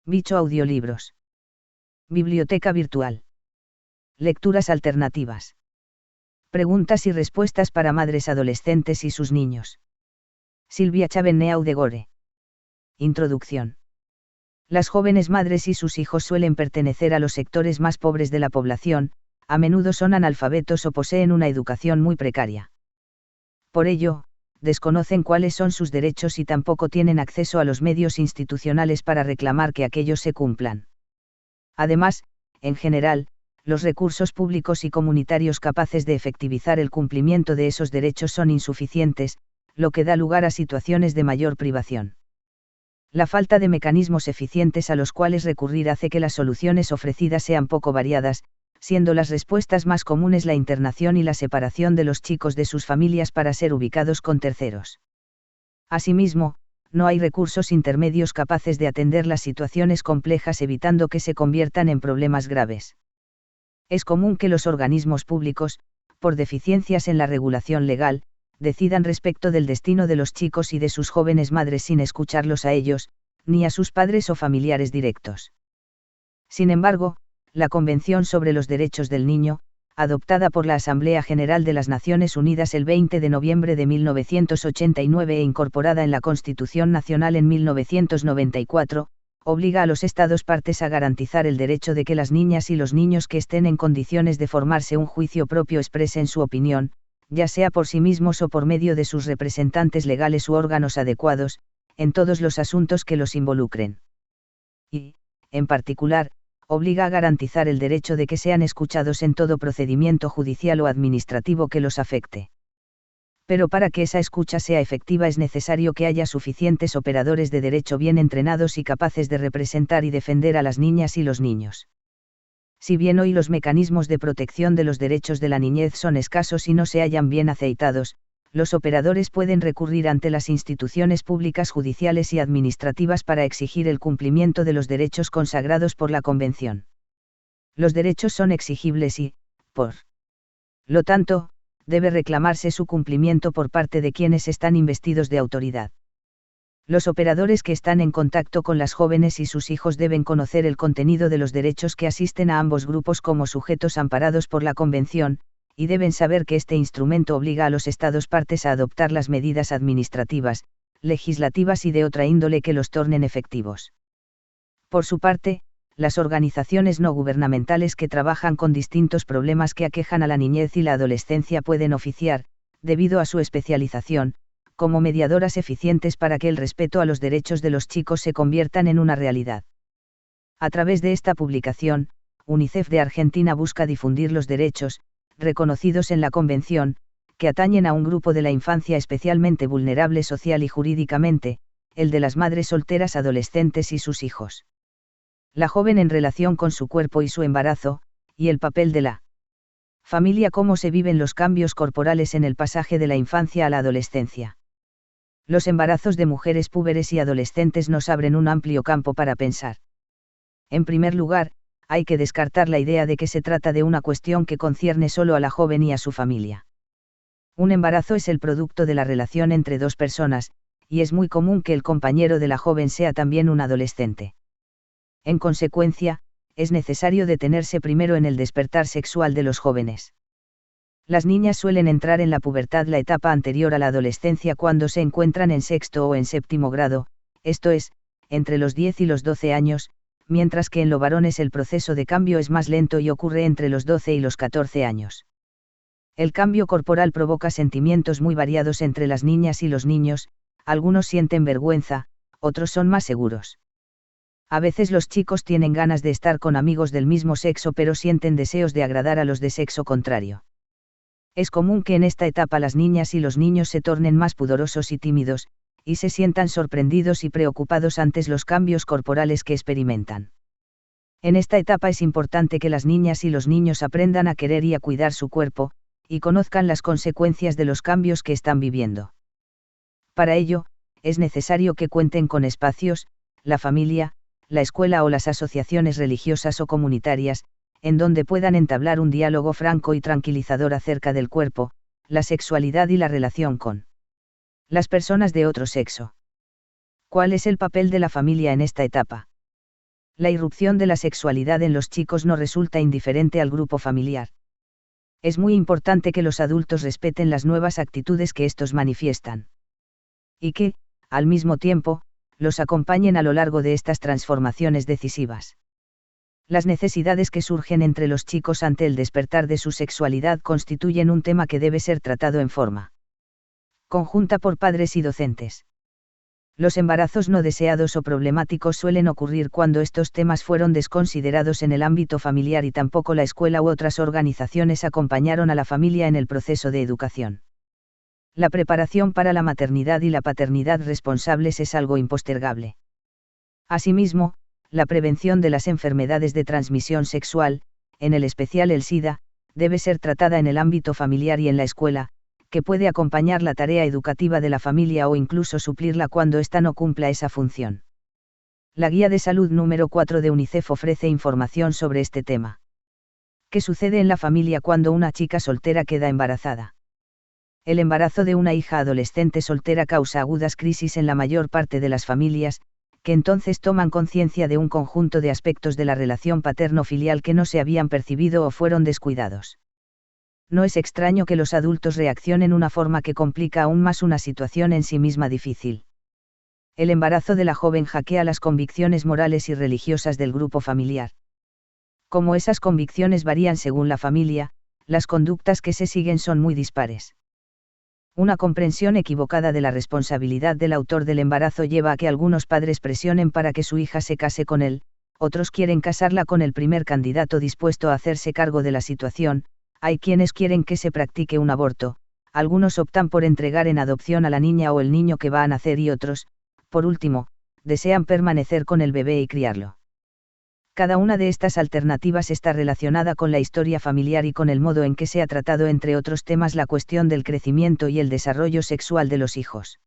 Bicho Audiolibros. Biblioteca virtual. Lecturas alternativas. Preguntas y respuestas para madres adolescentes y sus niños. Silvia Chavenneau de Gore. Introducción. Las jóvenes madres y sus hijos suelen pertenecer a los sectores más pobres de la población, a menudo son analfabetos o poseen una educación muy precaria. Por ello, desconocen cuáles son sus derechos y tampoco tienen acceso a los medios institucionales para reclamar que aquellos se cumplan. Además, en general, los recursos públicos y comunitarios capaces de efectivizar el cumplimiento de esos derechos son insuficientes, lo que da lugar a situaciones de mayor privación. La falta de mecanismos eficientes a los cuales recurrir hace que las soluciones ofrecidas sean poco variadas, siendo las respuestas más comunes la internación y la separación de los chicos de sus familias para ser ubicados con terceros. Asimismo, no hay recursos intermedios capaces de atender las situaciones complejas evitando que se conviertan en problemas graves. Es común que los organismos públicos, por deficiencias en la regulación legal, decidan respecto del destino de los chicos y de sus jóvenes madres sin escucharlos a ellos, ni a sus padres o familiares directos. Sin embargo, la Convención sobre los Derechos del Niño, adoptada por la Asamblea General de las Naciones Unidas el 20 de noviembre de 1989 e incorporada en la Constitución Nacional en 1994, obliga a los Estados partes a garantizar el derecho de que las niñas y los niños que estén en condiciones de formarse un juicio propio expresen su opinión, ya sea por sí mismos o por medio de sus representantes legales u órganos adecuados, en todos los asuntos que los involucren. Y, en particular, obliga a garantizar el derecho de que sean escuchados en todo procedimiento judicial o administrativo que los afecte. Pero para que esa escucha sea efectiva es necesario que haya suficientes operadores de derecho bien entrenados y capaces de representar y defender a las niñas y los niños. Si bien hoy los mecanismos de protección de los derechos de la niñez son escasos y no se hallan bien aceitados, los operadores pueden recurrir ante las instituciones públicas judiciales y administrativas para exigir el cumplimiento de los derechos consagrados por la Convención. Los derechos son exigibles y, por lo tanto, debe reclamarse su cumplimiento por parte de quienes están investidos de autoridad. Los operadores que están en contacto con las jóvenes y sus hijos deben conocer el contenido de los derechos que asisten a ambos grupos como sujetos amparados por la Convención, y deben saber que este instrumento obliga a los Estados partes a adoptar las medidas administrativas, legislativas y de otra índole que los tornen efectivos. Por su parte, las organizaciones no gubernamentales que trabajan con distintos problemas que aquejan a la niñez y la adolescencia pueden oficiar, debido a su especialización, como mediadoras eficientes para que el respeto a los derechos de los chicos se conviertan en una realidad. A través de esta publicación, UNICEF de Argentina busca difundir los derechos, reconocidos en la Convención, que atañen a un grupo de la infancia especialmente vulnerable social y jurídicamente, el de las madres solteras adolescentes y sus hijos. La joven en relación con su cuerpo y su embarazo, y el papel de la familia, cómo se viven los cambios corporales en el pasaje de la infancia a la adolescencia. Los embarazos de mujeres púberes y adolescentes nos abren un amplio campo para pensar. En primer lugar, hay que descartar la idea de que se trata de una cuestión que concierne solo a la joven y a su familia. Un embarazo es el producto de la relación entre dos personas, y es muy común que el compañero de la joven sea también un adolescente. En consecuencia, es necesario detenerse primero en el despertar sexual de los jóvenes. Las niñas suelen entrar en la pubertad, la etapa anterior a la adolescencia, cuando se encuentran en sexto o en séptimo grado, esto es, entre los 10 y los 12 años, mientras que en los varones el proceso de cambio es más lento y ocurre entre los 12 y los 14 años. El cambio corporal provoca sentimientos muy variados entre las niñas y los niños, algunos sienten vergüenza, otros son más seguros. A veces los chicos tienen ganas de estar con amigos del mismo sexo pero sienten deseos de agradar a los de sexo contrario. Es común que en esta etapa las niñas y los niños se tornen más pudorosos y tímidos, y se sientan sorprendidos y preocupados ante los cambios corporales que experimentan. En esta etapa es importante que las niñas y los niños aprendan a querer y a cuidar su cuerpo, y conozcan las consecuencias de los cambios que están viviendo. Para ello, es necesario que cuenten con espacios, la familia, la escuela o las asociaciones religiosas o comunitarias, en donde puedan entablar un diálogo franco y tranquilizador acerca del cuerpo, la sexualidad y la relación con las personas de otro sexo. ¿Cuál es el papel de la familia en esta etapa? La irrupción de la sexualidad en los chicos no resulta indiferente al grupo familiar. Es muy importante que los adultos respeten las nuevas actitudes que estos manifiestan. Y que, al mismo tiempo, los acompañen a lo largo de estas transformaciones decisivas. Las necesidades que surgen entre los chicos ante el despertar de su sexualidad constituyen un tema que debe ser tratado en forma conjunta por padres y docentes. Los embarazos no deseados o problemáticos suelen ocurrir cuando estos temas fueron desconsiderados en el ámbito familiar y tampoco la escuela u otras organizaciones acompañaron a la familia en el proceso de educación. La preparación para la maternidad y la paternidad responsables es algo impostergable. Asimismo, la prevención de las enfermedades de transmisión sexual, en el especial el SIDA, debe ser tratada en el ámbito familiar y en la escuela, que puede acompañar la tarea educativa de la familia o incluso suplirla cuando ésta no cumpla esa función. La Guía de Salud número 4 de UNICEF ofrece información sobre este tema. ¿Qué sucede en la familia cuando una chica soltera queda embarazada? El embarazo de una hija adolescente soltera causa agudas crisis en la mayor parte de las familias, que entonces toman conciencia de un conjunto de aspectos de la relación paterno-filial que no se habían percibido o fueron descuidados. No es extraño que los adultos reaccionen de una forma que complica aún más una situación en sí misma difícil. El embarazo de la joven hackea las convicciones morales y religiosas del grupo familiar. Como esas convicciones varían según la familia, las conductas que se siguen son muy dispares. Una comprensión equivocada de la responsabilidad del autor del embarazo lleva a que algunos padres presionen para que su hija se case con él, otros quieren casarla con el primer candidato dispuesto a hacerse cargo de la situación. Hay quienes quieren que se practique un aborto, algunos optan por entregar en adopción a la niña o el niño que va a nacer y otros, por último, desean permanecer con el bebé y criarlo. Cada una de estas alternativas está relacionada con la historia familiar y con el modo en que se ha tratado, entre otros temas, la cuestión del crecimiento y el desarrollo sexual de los hijos.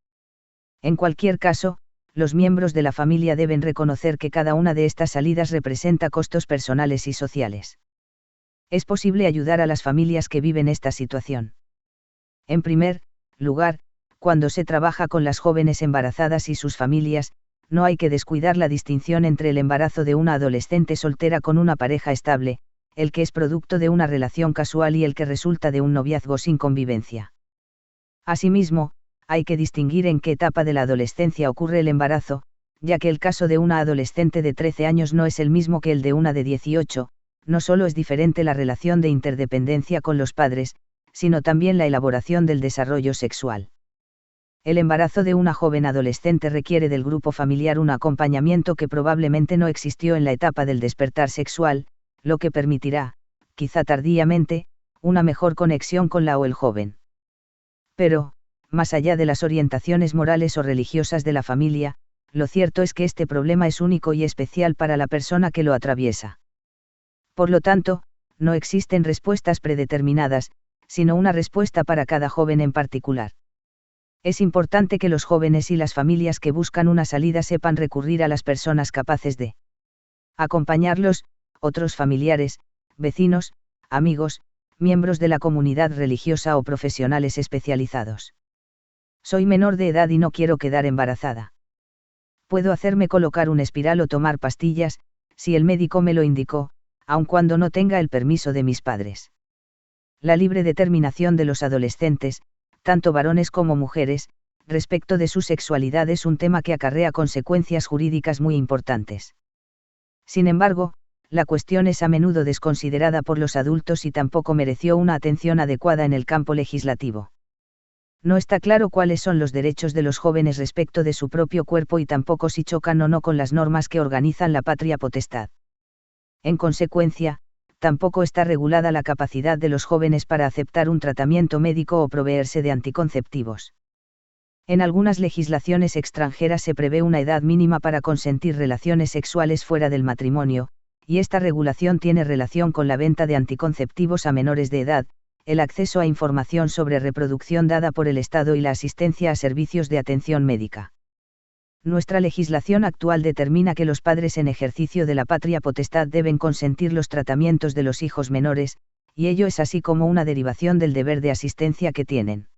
En cualquier caso, los miembros de la familia deben reconocer que cada una de estas salidas representa costos personales y sociales. Es posible ayudar a las familias que viven esta situación. En primer lugar, cuando se trabaja con las jóvenes embarazadas y sus familias, no hay que descuidar la distinción entre el embarazo de una adolescente soltera con una pareja estable, el que es producto de una relación casual y el que resulta de un noviazgo sin convivencia. Asimismo, hay que distinguir en qué etapa de la adolescencia ocurre el embarazo, ya que el caso de una adolescente de 13 años no es el mismo que el de una de 18, no solo es diferente la relación de interdependencia con los padres, sino también la elaboración del desarrollo sexual. El embarazo de una joven adolescente requiere del grupo familiar un acompañamiento que probablemente no existió en la etapa del despertar sexual, lo que permitirá, quizá tardíamente, una mejor conexión con la o el joven. Pero, más allá de las orientaciones morales o religiosas de la familia, lo cierto es que este problema es único y especial para la persona que lo atraviesa. Por lo tanto, no existen respuestas predeterminadas, sino una respuesta para cada joven en particular. Es importante que los jóvenes y las familias que buscan una salida sepan recurrir a las personas capaces de acompañarlos, otros familiares, vecinos, amigos, miembros de la comunidad religiosa o profesionales especializados. Soy menor de edad y no quiero quedar embarazada. Puedo hacerme colocar un espiral o tomar pastillas, si el médico me lo indicó, aun cuando no tenga el permiso de mis padres. La libre determinación de los adolescentes, tanto varones como mujeres, respecto de su sexualidad es un tema que acarrea consecuencias jurídicas muy importantes. Sin embargo, la cuestión es a menudo desconsiderada por los adultos y tampoco mereció una atención adecuada en el campo legislativo. No está claro cuáles son los derechos de los jóvenes respecto de su propio cuerpo y tampoco si chocan o no con las normas que organizan la patria potestad. En consecuencia, tampoco está regulada la capacidad de los jóvenes para aceptar un tratamiento médico o proveerse de anticonceptivos. En algunas legislaciones extranjeras se prevé una edad mínima para consentir relaciones sexuales fuera del matrimonio, y esta regulación tiene relación con la venta de anticonceptivos a menores de edad, el acceso a información sobre reproducción dada por el Estado y la asistencia a servicios de atención médica. Nuestra legislación actual determina que los padres en ejercicio de la patria potestad deben consentir los tratamientos de los hijos menores, y ello es así como una derivación del deber de asistencia que tienen.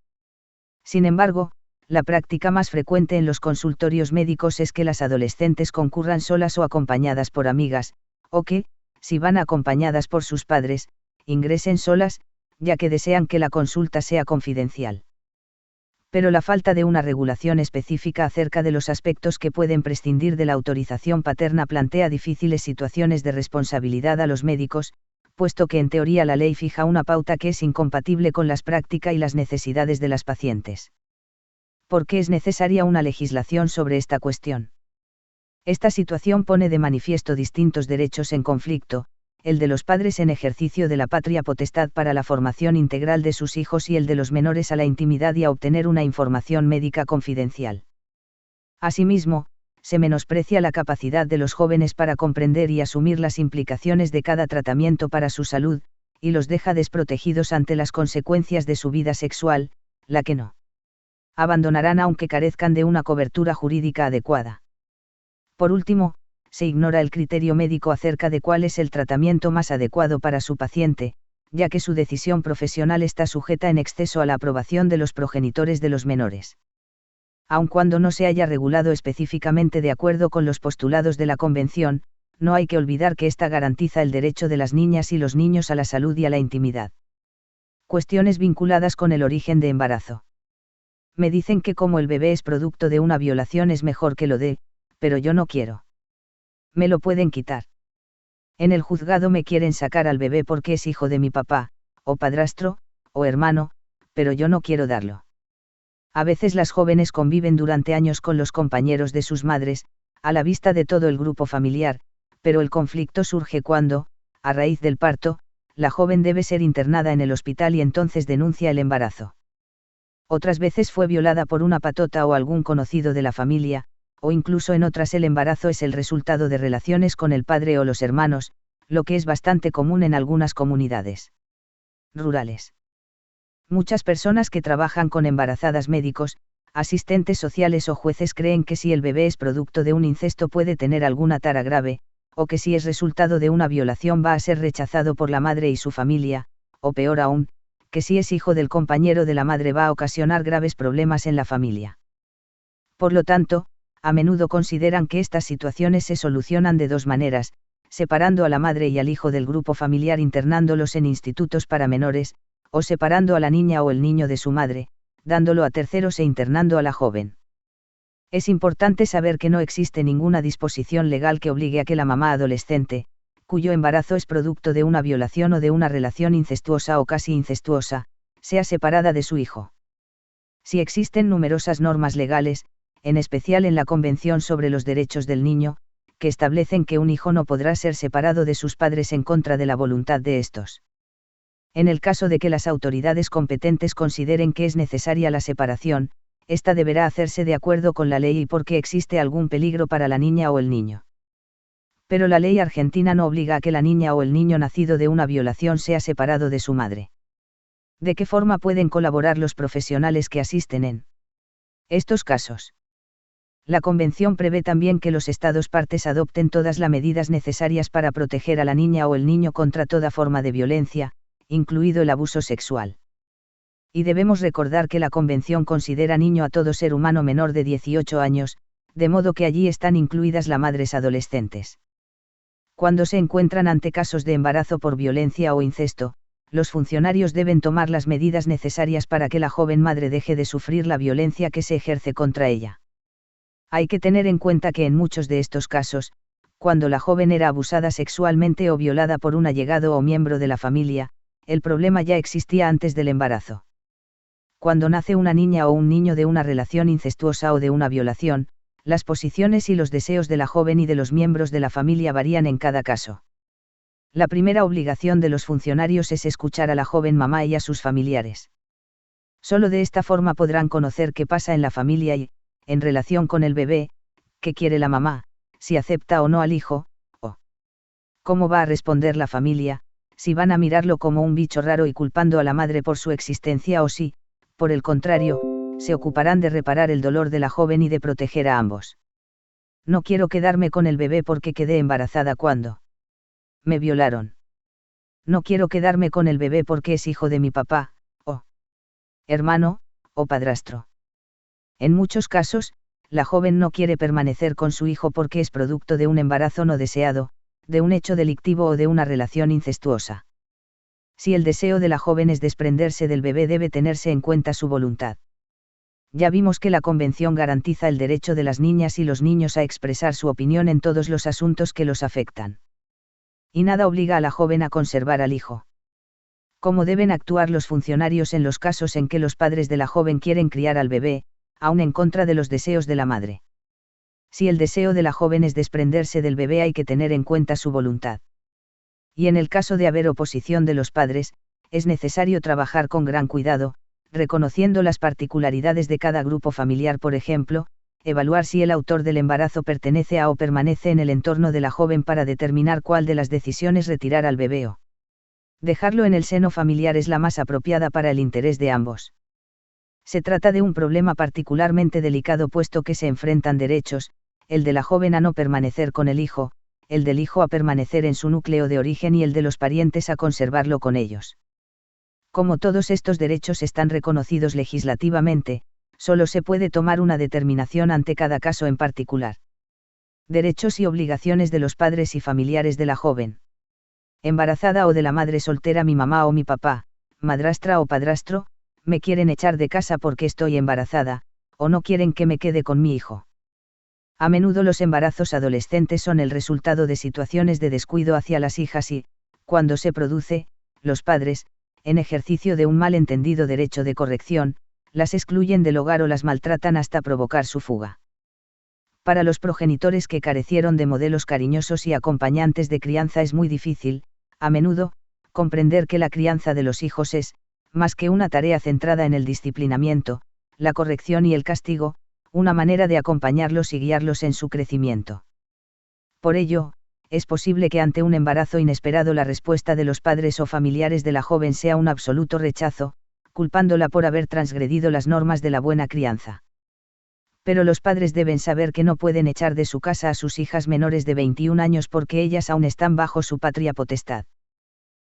Sin embargo, La práctica más frecuente en los consultorios médicos es que las adolescentes concurran solas o acompañadas por amigas, o que, si van acompañadas por sus padres, ingresen solas, ya que desean que la consulta sea confidencial. Pero la falta de una regulación específica acerca de los aspectos que pueden prescindir de la autorización paterna plantea difíciles situaciones de responsabilidad a los médicos, puesto que en teoría la ley fija una pauta que es incompatible con las prácticas y las necesidades de las pacientes. ¿Por qué es necesaria una legislación sobre esta cuestión? Esta situación pone de manifiesto distintos derechos en conflicto, el de los padres en ejercicio de la patria potestad para la formación integral de sus hijos y el de los menores a la intimidad y a obtener una información médica confidencial. Asimismo, se menosprecia la capacidad de los jóvenes para comprender y asumir las implicaciones de cada tratamiento para su salud, y los deja desprotegidos ante las consecuencias de su vida sexual, la que no abandonarán aunque carezcan de una cobertura jurídica adecuada. Por último, se ignora el criterio médico acerca de cuál es el tratamiento más adecuado para su paciente, ya que su decisión profesional está sujeta en exceso a la aprobación de los progenitores de los menores. Aun cuando no se haya regulado específicamente de acuerdo con los postulados de la Convención, no hay que olvidar que ésta garantiza el derecho de las niñas y los niños a la salud y a la intimidad. Cuestiones vinculadas con el origen de embarazo. Me dicen que como el bebé es producto de una violación es mejor que lo dé, pero yo no quiero. Me lo pueden quitar. En el juzgado me quieren sacar al bebé porque es hijo de mi papá, o padrastro, o hermano, pero yo no quiero darlo. A veces las jóvenes conviven durante años con los compañeros de sus madres, a la vista de todo el grupo familiar, pero el conflicto surge cuando, a raíz del parto, la joven debe ser internada en el hospital y entonces denuncia el embarazo. Otras veces fue violada por una patota o algún conocido de la familia, o incluso en otras el embarazo es el resultado de relaciones con el padre o los hermanos, lo que es bastante común en algunas comunidades rurales. Muchas personas que trabajan con embarazadas, médicos, asistentes sociales o jueces creen que si el bebé es producto de un incesto puede tener alguna tara grave, o que si es resultado de una violación va a ser rechazado por la madre y su familia, o peor aún, que si es hijo del compañero de la madre va a ocasionar graves problemas en la familia. Por lo tanto, a menudo consideran que estas situaciones se solucionan de dos maneras, separando a la madre y al hijo del grupo familiar internándolos en institutos para menores, o separando a la niña o el niño de su madre, dándolo a terceros e internando a la joven. Es importante saber que no existe ninguna disposición legal que obligue a que la mamá adolescente, cuyo embarazo es producto de una violación o de una relación incestuosa o casi incestuosa, sea separada de su hijo. Si existen numerosas normas legales, en especial en la Convención sobre los Derechos del Niño, que establecen que un hijo no podrá ser separado de sus padres en contra de la voluntad de estos. En el caso de que las autoridades competentes consideren que es necesaria la separación, esta deberá hacerse de acuerdo con la ley y porque existe algún peligro para la niña o el niño. Pero la ley argentina no obliga a que la niña o el niño nacido de una violación sea separado de su madre. ¿De qué forma pueden colaborar los profesionales que asisten en estos casos? La Convención prevé también que los Estados partes adopten todas las medidas necesarias para proteger a la niña o el niño contra toda forma de violencia, incluido el abuso sexual. Y debemos recordar que la Convención considera niño a todo ser humano menor de 18 años, de modo que allí están incluidas las madres adolescentes. Cuando se encuentran ante casos de embarazo por violencia o incesto, los funcionarios deben tomar las medidas necesarias para que la joven madre deje de sufrir la violencia que se ejerce contra ella. Hay que tener en cuenta que en muchos de estos casos, cuando la joven era abusada sexualmente o violada por un allegado o miembro de la familia, el problema ya existía antes del embarazo. Cuando nace una niña o un niño de una relación incestuosa o de una violación, las posiciones y los deseos de la joven y de los miembros de la familia varían en cada caso. La primera obligación de los funcionarios es escuchar a la joven mamá y a sus familiares. Solo de esta forma podrán conocer qué pasa en la familia y, en relación con el bebé, qué quiere la mamá, si acepta o no al hijo, o cómo va a responder la familia, si van a mirarlo como un bicho raro y culpando a la madre por su existencia o si, por el contrario, se ocuparán de reparar el dolor de la joven y de proteger a ambos. No quiero quedarme con el bebé porque quedé embarazada cuando me violaron. No quiero quedarme con el bebé porque es hijo de mi papá, o hermano, o padrastro. En muchos casos, la joven no quiere permanecer con su hijo porque es producto de un embarazo no deseado, de un hecho delictivo o de una relación incestuosa. Si el deseo de la joven es desprenderse del bebé, debe tenerse en cuenta su voluntad. Ya vimos que la Convención garantiza el derecho de las niñas y los niños a expresar su opinión en todos los asuntos que los afectan. Y nada obliga a la joven a conservar al hijo. ¿Cómo deben actuar los funcionarios en los casos en que los padres de la joven quieren criar al bebé, aun en contra de los deseos de la madre? Si el deseo de la joven es desprenderse del bebé, hay que tener en cuenta su voluntad. Y en el caso de haber oposición de los padres, es necesario trabajar con gran cuidado, reconociendo las particularidades de cada grupo familiar. Por ejemplo, evaluar si el autor del embarazo pertenece a o permanece en el entorno de la joven para determinar cuál de las decisiones retirar al bebé o dejarlo en el seno familiar es la más apropiada para el interés de ambos. Se trata de un problema particularmente delicado puesto que se enfrentan derechos, el de la joven a no permanecer con el hijo, el del hijo a permanecer en su núcleo de origen y el de los parientes a conservarlo con ellos. Como todos estos derechos están reconocidos legislativamente, solo se puede tomar una determinación ante cada caso en particular. Derechos y obligaciones de los padres y familiares de la joven. Embarazada o de la madre soltera. Mi mamá o mi papá, madrastra o padrastro, me quieren echar de casa porque estoy embarazada, o no quieren que me quede con mi hijo. A menudo los embarazos adolescentes son el resultado de situaciones de descuido hacia las hijas y, cuando se produce, los padres, en ejercicio de un malentendido derecho de corrección, las excluyen del hogar o las maltratan hasta provocar su fuga. Para los progenitores que carecieron de modelos cariñosos y acompañantes de crianza es muy difícil, a menudo, comprender que la crianza de los hijos es, más que una tarea centrada en el disciplinamiento, la corrección y el castigo, una manera de acompañarlos y guiarlos en su crecimiento. Por ello, es posible que ante un embarazo inesperado la respuesta de los padres o familiares de la joven sea un absoluto rechazo, culpándola por haber transgredido las normas de la buena crianza. Pero los padres deben saber que no pueden echar de su casa a sus hijas menores de 21 años porque ellas aún están bajo su patria potestad.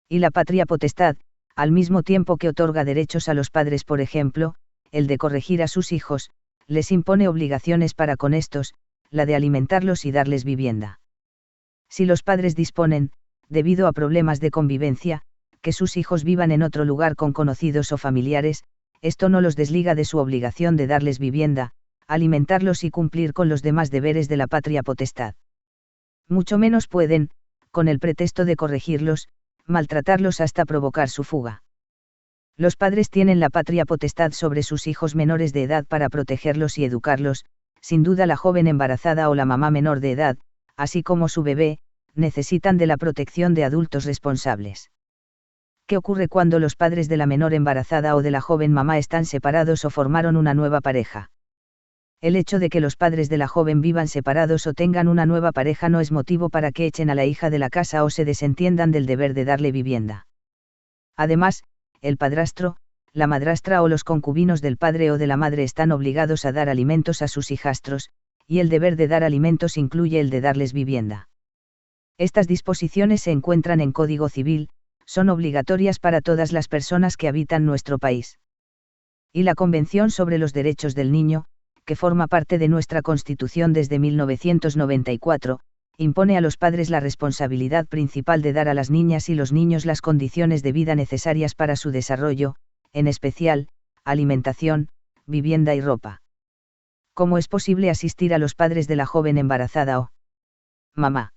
Y la patria potestad, al mismo tiempo que otorga derechos a los padres, por ejemplo, el de corregir a sus hijos, les impone obligaciones para con estos, la de alimentarlos y darles vivienda. Si los padres disponen, debido a problemas de convivencia, que sus hijos vivan en otro lugar con conocidos o familiares, esto no los desliga de su obligación de darles vivienda, alimentarlos y cumplir con los demás deberes de la patria potestad. Mucho menos pueden, con el pretexto de corregirlos, maltratarlos hasta provocar su fuga. Los padres tienen la patria potestad sobre sus hijos menores de edad para protegerlos y educarlos. Sin duda la joven embarazada o la mamá menor de edad, así como su bebé, necesitan de la protección de adultos responsables. ¿Qué ocurre cuando los padres de la menor embarazada o de la joven mamá están separados o formaron una nueva pareja? El hecho de que los padres de la joven vivan separados o tengan una nueva pareja no es motivo para que echen a la hija de la casa o se desentiendan del deber de darle vivienda. Además, el padrastro, la madrastra o los concubinos del padre o de la madre están obligados a dar alimentos a sus hijastros, y el deber de dar alimentos incluye el de darles vivienda. Estas disposiciones se encuentran en Código Civil, son obligatorias para todas las personas que habitan nuestro país. Y la Convención sobre los Derechos del Niño, que forma parte de nuestra Constitución desde 1994, impone a los padres la responsabilidad principal de dar a las niñas y los niños las condiciones de vida necesarias para su desarrollo, en especial, alimentación, vivienda y ropa. ¿Cómo es posible asistir a los padres de la joven embarazada o mamá?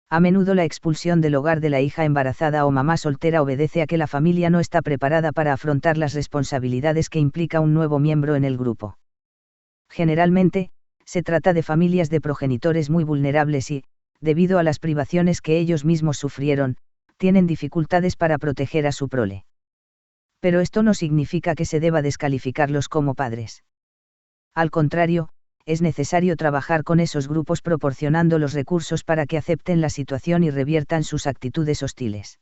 A menudo la expulsión del hogar de la hija embarazada o mamá soltera obedece a que la familia no está preparada para afrontar las responsabilidades que implica un nuevo miembro en el grupo. Generalmente, se trata de familias de progenitores muy vulnerables y, debido a las privaciones que ellos mismos sufrieron, tienen dificultades para proteger a su prole. Pero esto no significa que se deba descalificarlos como padres. Al contrario, es necesario trabajar con esos grupos proporcionando los recursos para que acepten la situación y reviertan sus actitudes hostiles.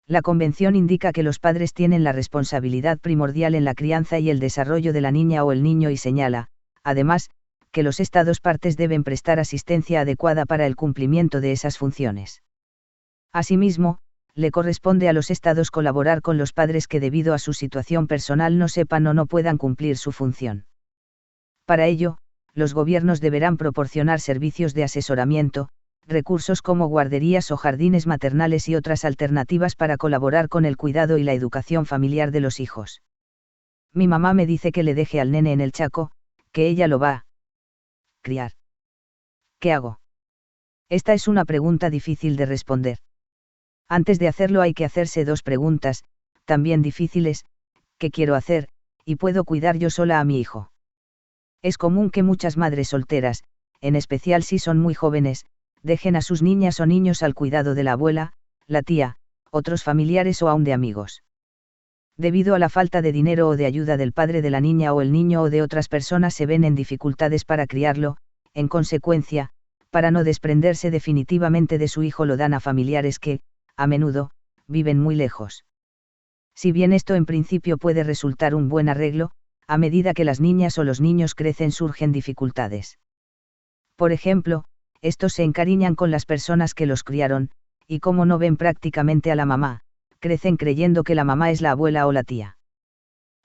La Convención indica que los padres tienen la responsabilidad primordial en la crianza y el desarrollo de la niña o el niño y señala, además, que los Estados partes deben prestar asistencia adecuada para el cumplimiento de esas funciones. Asimismo, le corresponde a los Estados colaborar con los padres que debido a su situación personal no sepan o no puedan cumplir su función. Para ello, los gobiernos deberán proporcionar servicios de asesoramiento, recursos como guarderías o jardines maternales y otras alternativas para colaborar con el cuidado y la educación familiar de los hijos. Mi mamá me dice que le deje al nene en el Chaco, que ella lo va a criar. ¿Qué hago? Esta es una pregunta difícil de responder. Antes de hacerlo hay que hacerse dos preguntas, también difíciles: ¿qué quiero hacer, y puedo cuidar yo sola a mi hijo? Es común que muchas madres solteras, en especial si son muy jóvenes, dejen a sus niñas o niños al cuidado de la abuela, la tía, otros familiares o aun de amigos. Debido a la falta de dinero o de ayuda del padre de la niña o el niño o de otras personas se ven en dificultades para criarlo, en consecuencia, para no desprenderse definitivamente de su hijo lo dan a familiares que, a menudo, viven muy lejos. Si bien esto en principio puede resultar un buen arreglo, a medida que las niñas o los niños crecen surgen dificultades. Por ejemplo, estos se encariñan con las personas que los criaron, y como no ven prácticamente a la mamá, crecen creyendo que la mamá es la abuela o la tía.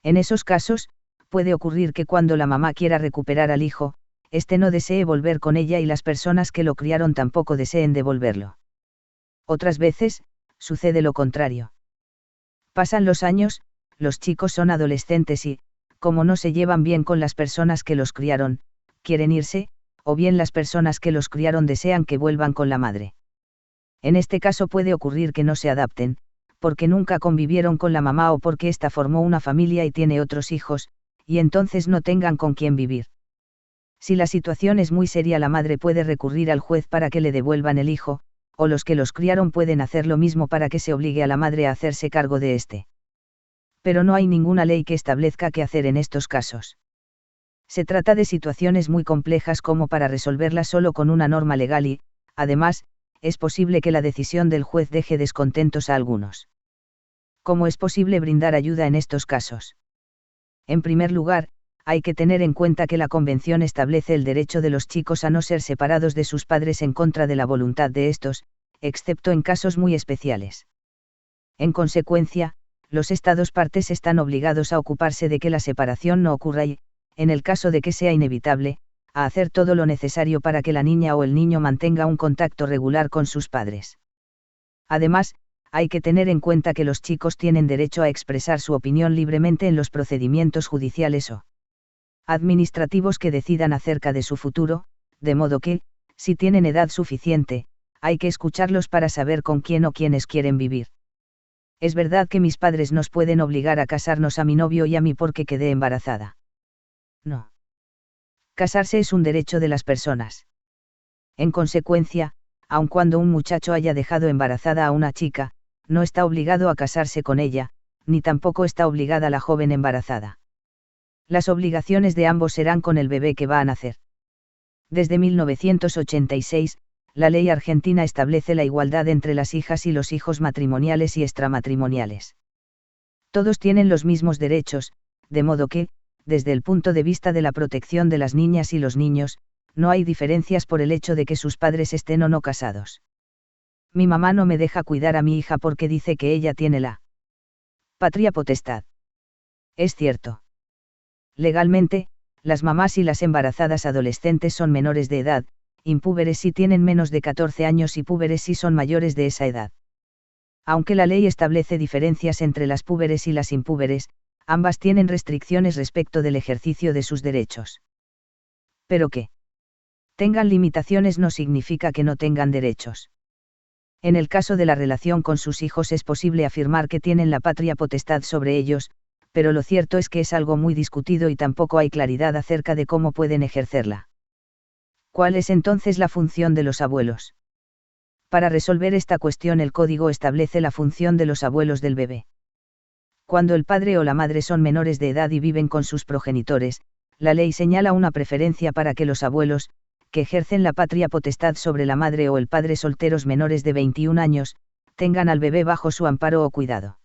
En esos casos, puede ocurrir que cuando la mamá quiera recuperar al hijo, éste no desee volver con ella y las personas que lo criaron tampoco deseen devolverlo. Otras veces, sucede lo contrario. Pasan los años, los chicos son adolescentes y, como no se llevan bien con las personas que los criaron, quieren irse, o bien las personas que los criaron desean que vuelvan con la madre. En este caso puede ocurrir que no se adapten, porque nunca convivieron con la mamá o porque ésta formó una familia y tiene otros hijos, y entonces no tengan con quién vivir. Si la situación es muy seria, la madre puede recurrir al juez para que le devuelvan el hijo, o los que los criaron pueden hacer lo mismo para que se obligue a la madre a hacerse cargo de este. Pero no hay ninguna ley que establezca qué hacer en estos casos. Se trata de situaciones muy complejas como para resolverlas solo con una norma legal y, además, es posible que la decisión del juez deje descontentos a algunos. ¿Cómo es posible brindar ayuda en estos casos? En primer lugar, hay que tener en cuenta que la Convención establece el derecho de los chicos a no ser separados de sus padres en contra de la voluntad de estos, excepto en casos muy especiales. En consecuencia, los Estados partes están obligados a ocuparse de que la separación no ocurra y, en el caso de que sea inevitable, a hacer todo lo necesario para que la niña o el niño mantenga un contacto regular con sus padres. Además, hay que tener en cuenta que los chicos tienen derecho a expresar su opinión libremente en los procedimientos judiciales o administrativos que decidan acerca de su futuro, de modo que, si tienen edad suficiente, hay que escucharlos para saber con quién o quiénes quieren vivir. Es verdad que mis padres nos pueden obligar a casarnos a mi novio y a mí porque quedé embarazada. No. Casarse es un derecho de las personas. En consecuencia, aun cuando un muchacho haya dejado embarazada a una chica, no está obligado a casarse con ella, ni tampoco está obligada la joven embarazada. Las obligaciones de ambos serán con el bebé que va a nacer. Desde 1986, la ley argentina establece la igualdad entre las hijas y los hijos matrimoniales y extramatrimoniales. Todos tienen los mismos derechos, de modo que, desde el punto de vista de la protección de las niñas y los niños, no hay diferencias por el hecho de que sus padres estén o no casados. Mi mamá no me deja cuidar a mi hija porque dice que ella tiene la patria potestad. Es cierto. Legalmente, las mamás y las embarazadas adolescentes son menores de edad, impúberes si tienen menos de 14 años y púberes si son mayores de esa edad. Aunque la ley establece diferencias entre las púberes y las impúberes, ambas tienen restricciones respecto del ejercicio de sus derechos. Pero que tengan limitaciones no significa que no tengan derechos. En el caso de la relación con sus hijos es posible afirmar que tienen la patria potestad sobre ellos, pero lo cierto es que es algo muy discutido y tampoco hay claridad acerca de cómo pueden ejercerla. ¿Cuál es entonces la función de los abuelos? Para resolver esta cuestión el código establece la función de los abuelos del bebé. Cuando el padre o la madre son menores de edad y viven con sus progenitores, la ley señala una preferencia para que los abuelos, que ejercen la patria potestad sobre la madre o el padre solteros menores de 21 años, tengan al bebé bajo su amparo o cuidado.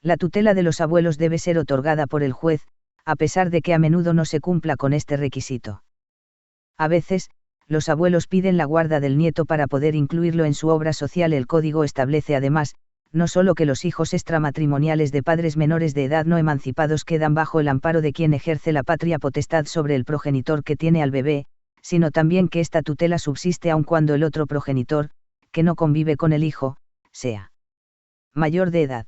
La tutela de los abuelos debe ser otorgada por el juez, a pesar de que a menudo no se cumpla con este requisito. A veces, los abuelos piden la guarda del nieto para poder incluirlo en su obra social. El código establece además, no solo que los hijos extramatrimoniales de padres menores de edad no emancipados quedan bajo el amparo de quien ejerce la patria potestad sobre el progenitor que tiene al bebé, sino también que esta tutela subsiste aun cuando el otro progenitor, que no convive con el hijo, sea mayor de edad.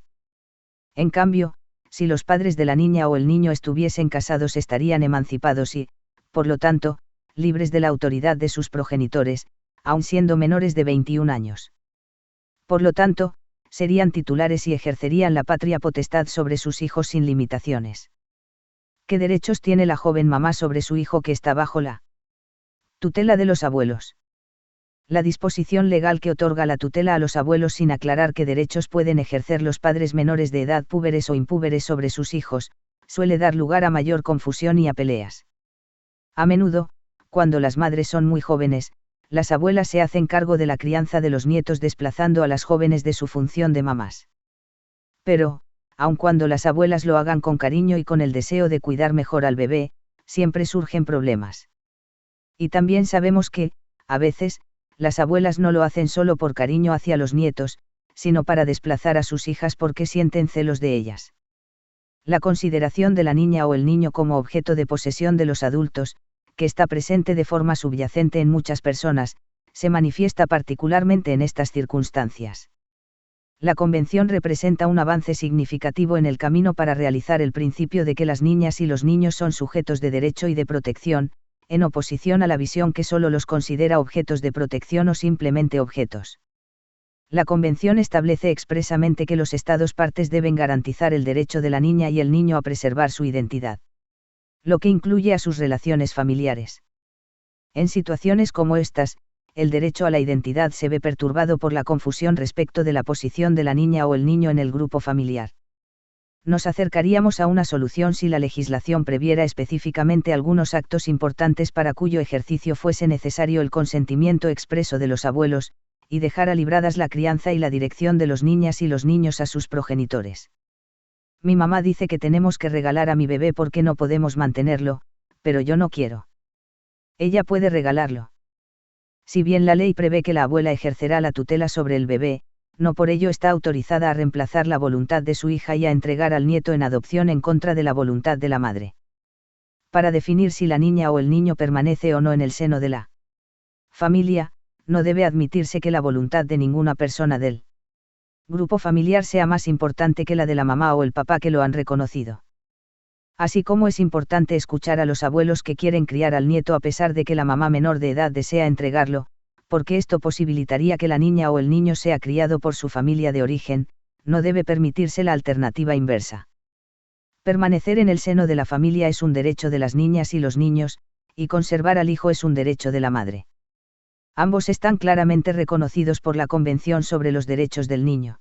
En cambio, si los padres de la niña o el niño estuviesen casados estarían emancipados y, por lo tanto, libres de la autoridad de sus progenitores, aun siendo menores de 21 años. Por lo tanto, serían titulares y ejercerían la patria potestad sobre sus hijos sin limitaciones. ¿Qué derechos tiene la joven mamá sobre su hijo que está bajo la tutela de los abuelos? La disposición legal que otorga la tutela a los abuelos sin aclarar qué derechos pueden ejercer los padres menores de edad púberes o impúberes sobre sus hijos, suele dar lugar a mayor confusión y a peleas. A menudo, cuando las madres son muy jóvenes, las abuelas se hacen cargo de la crianza de los nietos desplazando a las jóvenes de su función de mamás. Pero, aun cuando las abuelas lo hagan con cariño y con el deseo de cuidar mejor al bebé, siempre surgen problemas. Y también sabemos que, a veces, las abuelas no lo hacen solo por cariño hacia los nietos, sino para desplazar a sus hijas porque sienten celos de ellas. La consideración de la niña o el niño como objeto de posesión de los adultos, que está presente de forma subyacente en muchas personas, se manifiesta particularmente en estas circunstancias. La Convención representa un avance significativo en el camino para realizar el principio de que las niñas y los niños son sujetos de derecho y de protección, en oposición a la visión que solo los considera objetos de protección o simplemente objetos. La Convención establece expresamente que los Estados partes deben garantizar el derecho de la niña y el niño a preservar su identidad, lo que incluye a sus relaciones familiares. En situaciones como estas, el derecho a la identidad se ve perturbado por la confusión respecto de la posición de la niña o el niño en el grupo familiar. Nos acercaríamos a una solución si la legislación previera específicamente algunos actos importantes para cuyo ejercicio fuese necesario el consentimiento expreso de los abuelos, y dejara libradas la crianza y la dirección de los niñas y los niños a sus progenitores. Mi mamá dice que tenemos que regalar a mi bebé porque no podemos mantenerlo, pero yo no quiero. Ella puede regalarlo. Si bien la ley prevé que la abuela ejercerá la tutela sobre el bebé, no por ello está autorizada a reemplazar la voluntad de su hija y a entregar al nieto en adopción en contra de la voluntad de la madre. Para definir si la niña o el niño permanece o no en el seno de la familia, no debe admitirse que la voluntad de ninguna persona del grupo familiar sea más importante que la de la mamá o el papá que lo han reconocido. Así como es importante escuchar a los abuelos que quieren criar al nieto a pesar de que la mamá menor de edad desea entregarlo, porque esto posibilitaría que la niña o el niño sea criado por su familia de origen, no debe permitirse la alternativa inversa. Permanecer en el seno de la familia es un derecho de las niñas y los niños, y conservar al hijo es un derecho de la madre. Ambos están claramente reconocidos por la Convención sobre los Derechos del Niño.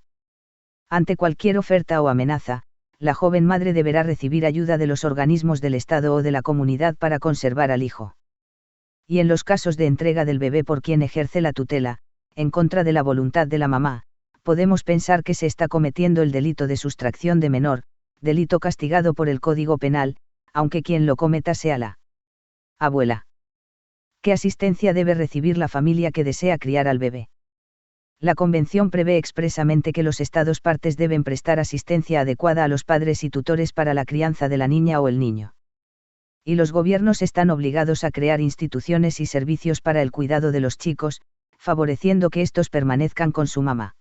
Ante cualquier oferta o amenaza, la joven madre deberá recibir ayuda de los organismos del Estado o de la comunidad para conservar al hijo. Y en los casos de entrega del bebé por quien ejerce la tutela, en contra de la voluntad de la mamá, podemos pensar que se está cometiendo el delito de sustracción de menor, delito castigado por el Código Penal, aunque quien lo cometa sea la abuela. ¿Qué asistencia debe recibir la familia que desea criar al bebé? La Convención prevé expresamente que los Estados partes deben prestar asistencia adecuada a los padres y tutores para la crianza de la niña o el niño. Y los gobiernos están obligados a crear instituciones y servicios para el cuidado de los chicos, favoreciendo que estos permanezcan con su mamá.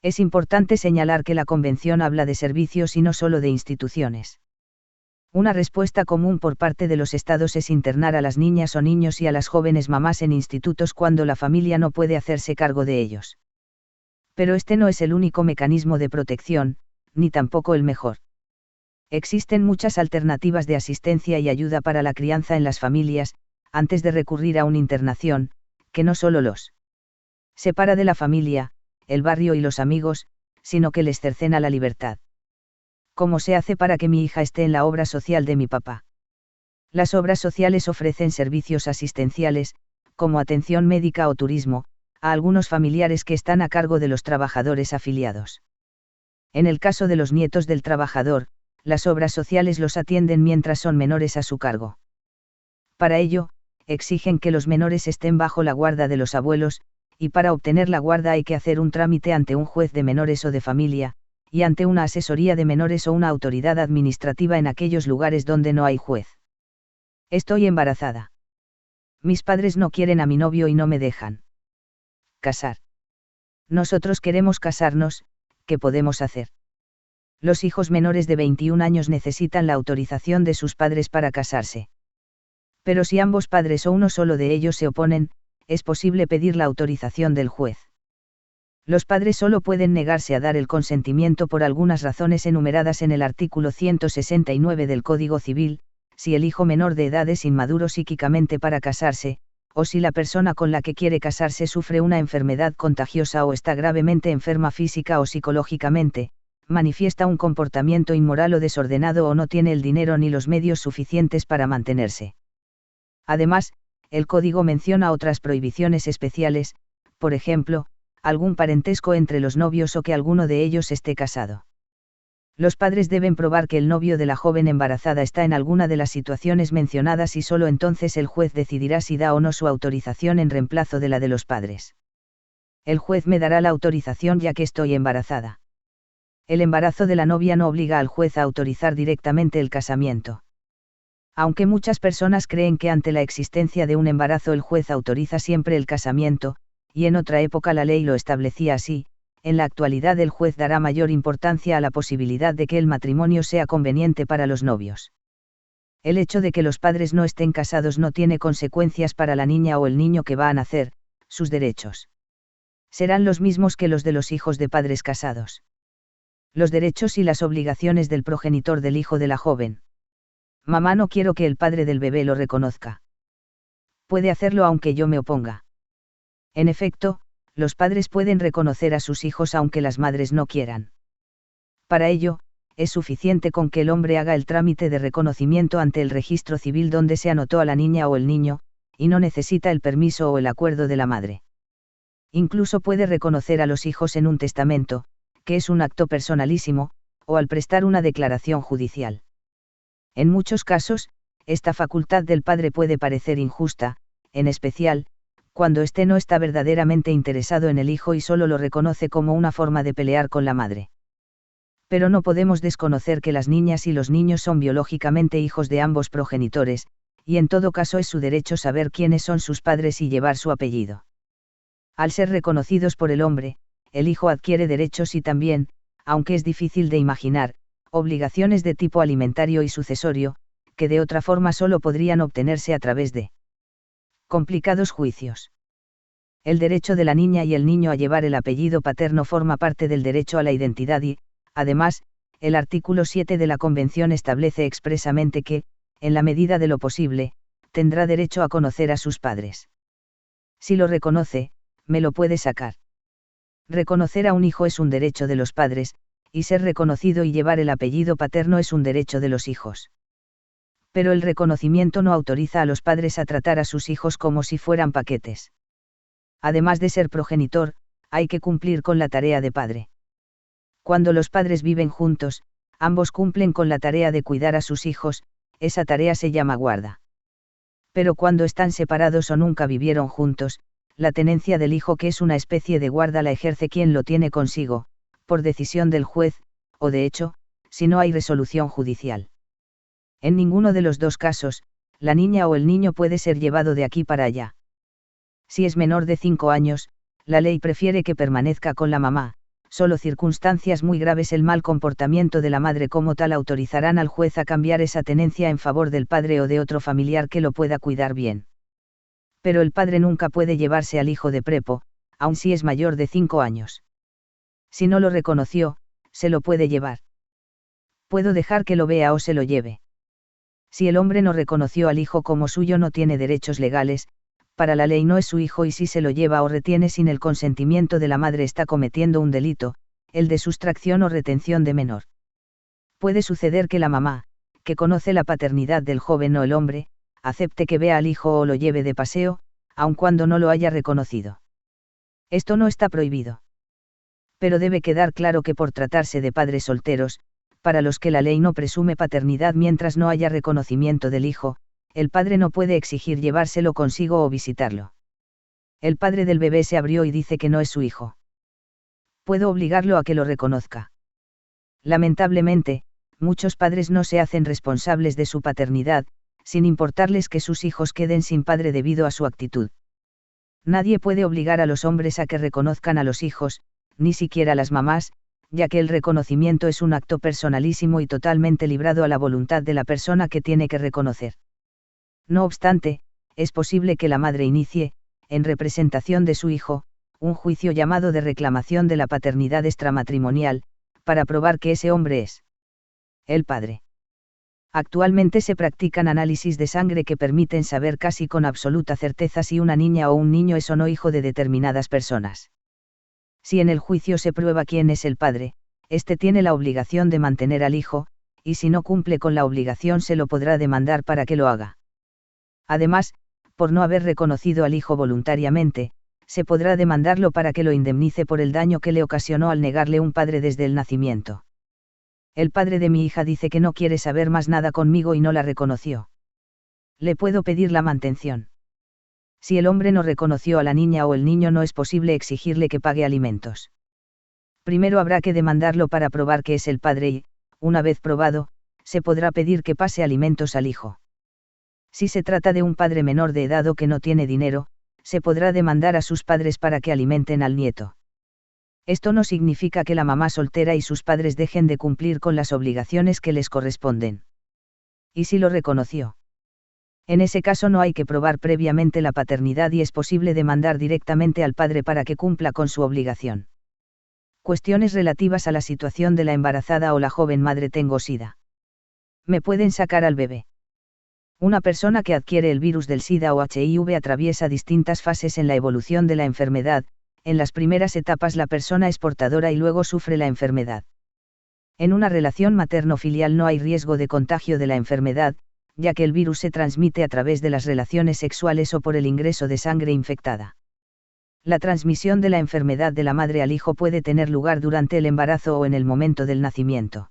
Es importante señalar que la Convención habla de servicios y no solo de instituciones. Una respuesta común por parte de los Estados es internar a las niñas o niños y a las jóvenes mamás en institutos cuando la familia no puede hacerse cargo de ellos. Pero este no es el único mecanismo de protección, ni tampoco el mejor. Existen muchas alternativas de asistencia y ayuda para la crianza en las familias, antes de recurrir a una internación, que no solo los separa de la familia, el barrio y los amigos, sino que les cercena la libertad. ¿Cómo se hace para que mi hija esté en la obra social de mi papá? Las obras sociales ofrecen servicios asistenciales, como atención médica o turismo, a algunos familiares que están a cargo de los trabajadores afiliados. En el caso de los nietos del trabajador, las obras sociales los atienden mientras son menores a su cargo. Para ello, exigen que los menores estén bajo la guarda de los abuelos, y para obtener la guarda hay que hacer un trámite ante un juez de menores o de familia, y ante una asesoría de menores o una autoridad administrativa en aquellos lugares donde no hay juez. Estoy embarazada. Mis padres no quieren a mi novio y no me dejan casar. Nosotros queremos casarnos, ¿qué podemos hacer? Los hijos menores de 21 años necesitan la autorización de sus padres para casarse. Pero si ambos padres o uno solo de ellos se oponen, es posible pedir la autorización del juez. Los padres solo pueden negarse a dar el consentimiento por algunas razones enumeradas en el artículo 169 del Código Civil, si el hijo menor de edad es inmaduro psíquicamente para casarse, o si la persona con la que quiere casarse sufre una enfermedad contagiosa o está gravemente enferma física o psicológicamente, manifiesta un comportamiento inmoral o desordenado o no tiene el dinero ni los medios suficientes para mantenerse. Además, el Código menciona otras prohibiciones especiales, por ejemplo, algún parentesco entre los novios o que alguno de ellos esté casado. Los padres deben probar que el novio de la joven embarazada está en alguna de las situaciones mencionadas y solo entonces el juez decidirá si da o no su autorización en reemplazo de la de los padres. El juez me dará la autorización ya que estoy embarazada. El embarazo de la novia no obliga al juez a autorizar directamente el casamiento. Aunque muchas personas creen que ante la existencia de un embarazo el juez autoriza siempre el casamiento, y en otra época la ley lo establecía así, en la actualidad el juez dará mayor importancia a la posibilidad de que el matrimonio sea conveniente para los novios. El hecho de que los padres no estén casados no tiene consecuencias para la niña o el niño que va a nacer, sus derechos serán los mismos que los de los hijos de padres casados. Los derechos y las obligaciones del progenitor del hijo de la joven. Mamá, no quiero que el padre del bebé lo reconozca. Puede hacerlo aunque yo me oponga. En efecto, los padres pueden reconocer a sus hijos aunque las madres no quieran. Para ello, es suficiente con que el hombre haga el trámite de reconocimiento ante el registro civil donde se anotó a la niña o el niño, y no necesita el permiso o el acuerdo de la madre. Incluso puede reconocer a los hijos en un testamento, que es un acto personalísimo, o al prestar una declaración judicial. En muchos casos, esta facultad del padre puede parecer injusta, en especial, cuando éste no está verdaderamente interesado en el hijo y solo lo reconoce como una forma de pelear con la madre. Pero no podemos desconocer que las niñas y los niños son biológicamente hijos de ambos progenitores, y en todo caso es su derecho saber quiénes son sus padres y llevar su apellido. Al ser reconocidos por el hombre, el hijo adquiere derechos y también, aunque es difícil de imaginar, obligaciones de tipo alimentario y sucesorio, que de otra forma solo podrían obtenerse a través de complicados juicios. El derecho de la niña y el niño a llevar el apellido paterno forma parte del derecho a la identidad y, además, el artículo 7 de la Convención establece expresamente que, en la medida de lo posible, tendrá derecho a conocer a sus padres. Si lo reconoce, me lo puede sacar. Reconocer a un hijo es un derecho de los padres, y ser reconocido y llevar el apellido paterno es un derecho de los hijos. Pero el reconocimiento no autoriza a los padres a tratar a sus hijos como si fueran paquetes. Además de ser progenitor, hay que cumplir con la tarea de padre. Cuando los padres viven juntos, ambos cumplen con la tarea de cuidar a sus hijos, esa tarea se llama guarda. Pero cuando están separados o nunca vivieron juntos, la tenencia del hijo, que es una especie de guarda, la ejerce quien lo tiene consigo, por decisión del juez, o de hecho, si no hay resolución judicial. En ninguno de los dos casos, la niña o el niño puede ser llevado de aquí para allá. Si es menor de 5 años, la ley prefiere que permanezca con la mamá, solo circunstancias muy graves, el mal comportamiento de la madre como tal, autorizarán al juez a cambiar esa tenencia en favor del padre o de otro familiar que lo pueda cuidar bien. Pero el padre nunca puede llevarse al hijo de prepo, aun si es mayor de 5 años. Si no lo reconoció, se lo puede llevar. Puedo dejar que lo vea o se lo lleve. Si el hombre no reconoció al hijo como suyo, no tiene derechos legales, para la ley no es su hijo, y si se lo lleva o retiene sin el consentimiento de la madre está cometiendo un delito, el de sustracción o retención de menor. Puede suceder que la mamá, que conoce la paternidad del joven o el hombre, acepte que vea al hijo o lo lleve de paseo, aun cuando no lo haya reconocido. Esto no está prohibido. Pero debe quedar claro que por tratarse de padres solteros, para los que la ley no presume paternidad mientras no haya reconocimiento del hijo, el padre no puede exigir llevárselo consigo o visitarlo. El padre del bebé se abrió y dice que no es su hijo. Puedo obligarlo a que lo reconozca. Lamentablemente, muchos padres no se hacen responsables de su paternidad, sin importarles que sus hijos queden sin padre debido a su actitud. Nadie puede obligar a los hombres a que reconozcan a los hijos, ni siquiera las mamás, ya que el reconocimiento es un acto personalísimo y totalmente librado a la voluntad de la persona que tiene que reconocer. No obstante, es posible que la madre inicie, en representación de su hijo, un juicio llamado de reclamación de la paternidad extramatrimonial, para probar que ese hombre es el padre. Actualmente se practican análisis de sangre que permiten saber casi con absoluta certeza si una niña o un niño es o no hijo de determinadas personas. Si en el juicio se prueba quién es el padre, éste tiene la obligación de mantener al hijo, y si no cumple con la obligación se lo podrá demandar para que lo haga. Además, por no haber reconocido al hijo voluntariamente, se podrá demandarlo para que lo indemnice por el daño que le ocasionó al negarle un padre desde el nacimiento. El padre de mi hija dice que no quiere saber más nada conmigo y no la reconoció. ¿Le puedo pedir la mantención? Si el hombre no reconoció a la niña o el niño, no es posible exigirle que pague alimentos. Primero habrá que demandarlo para probar que es el padre y, una vez probado, se podrá pedir que pase alimentos al hijo. Si se trata de un padre menor de edad o que no tiene dinero, se podrá demandar a sus padres para que alimenten al nieto. Esto no significa que la mamá soltera y sus padres dejen de cumplir con las obligaciones que les corresponden. ¿Y si lo reconoció? En ese caso no hay que probar previamente la paternidad y es posible demandar directamente al padre para que cumpla con su obligación. Cuestiones relativas a la situación de la embarazada o la joven madre. Tengo SIDA. ¿Me pueden sacar al bebé? Una persona que adquiere el virus del SIDA o HIV atraviesa distintas fases en la evolución de la enfermedad. En las primeras etapas la persona es portadora y luego sufre la enfermedad. En una relación materno-filial no hay riesgo de contagio de la enfermedad, ya que el virus se transmite a través de las relaciones sexuales o por el ingreso de sangre infectada. La transmisión de la enfermedad de la madre al hijo puede tener lugar durante el embarazo o en el momento del nacimiento.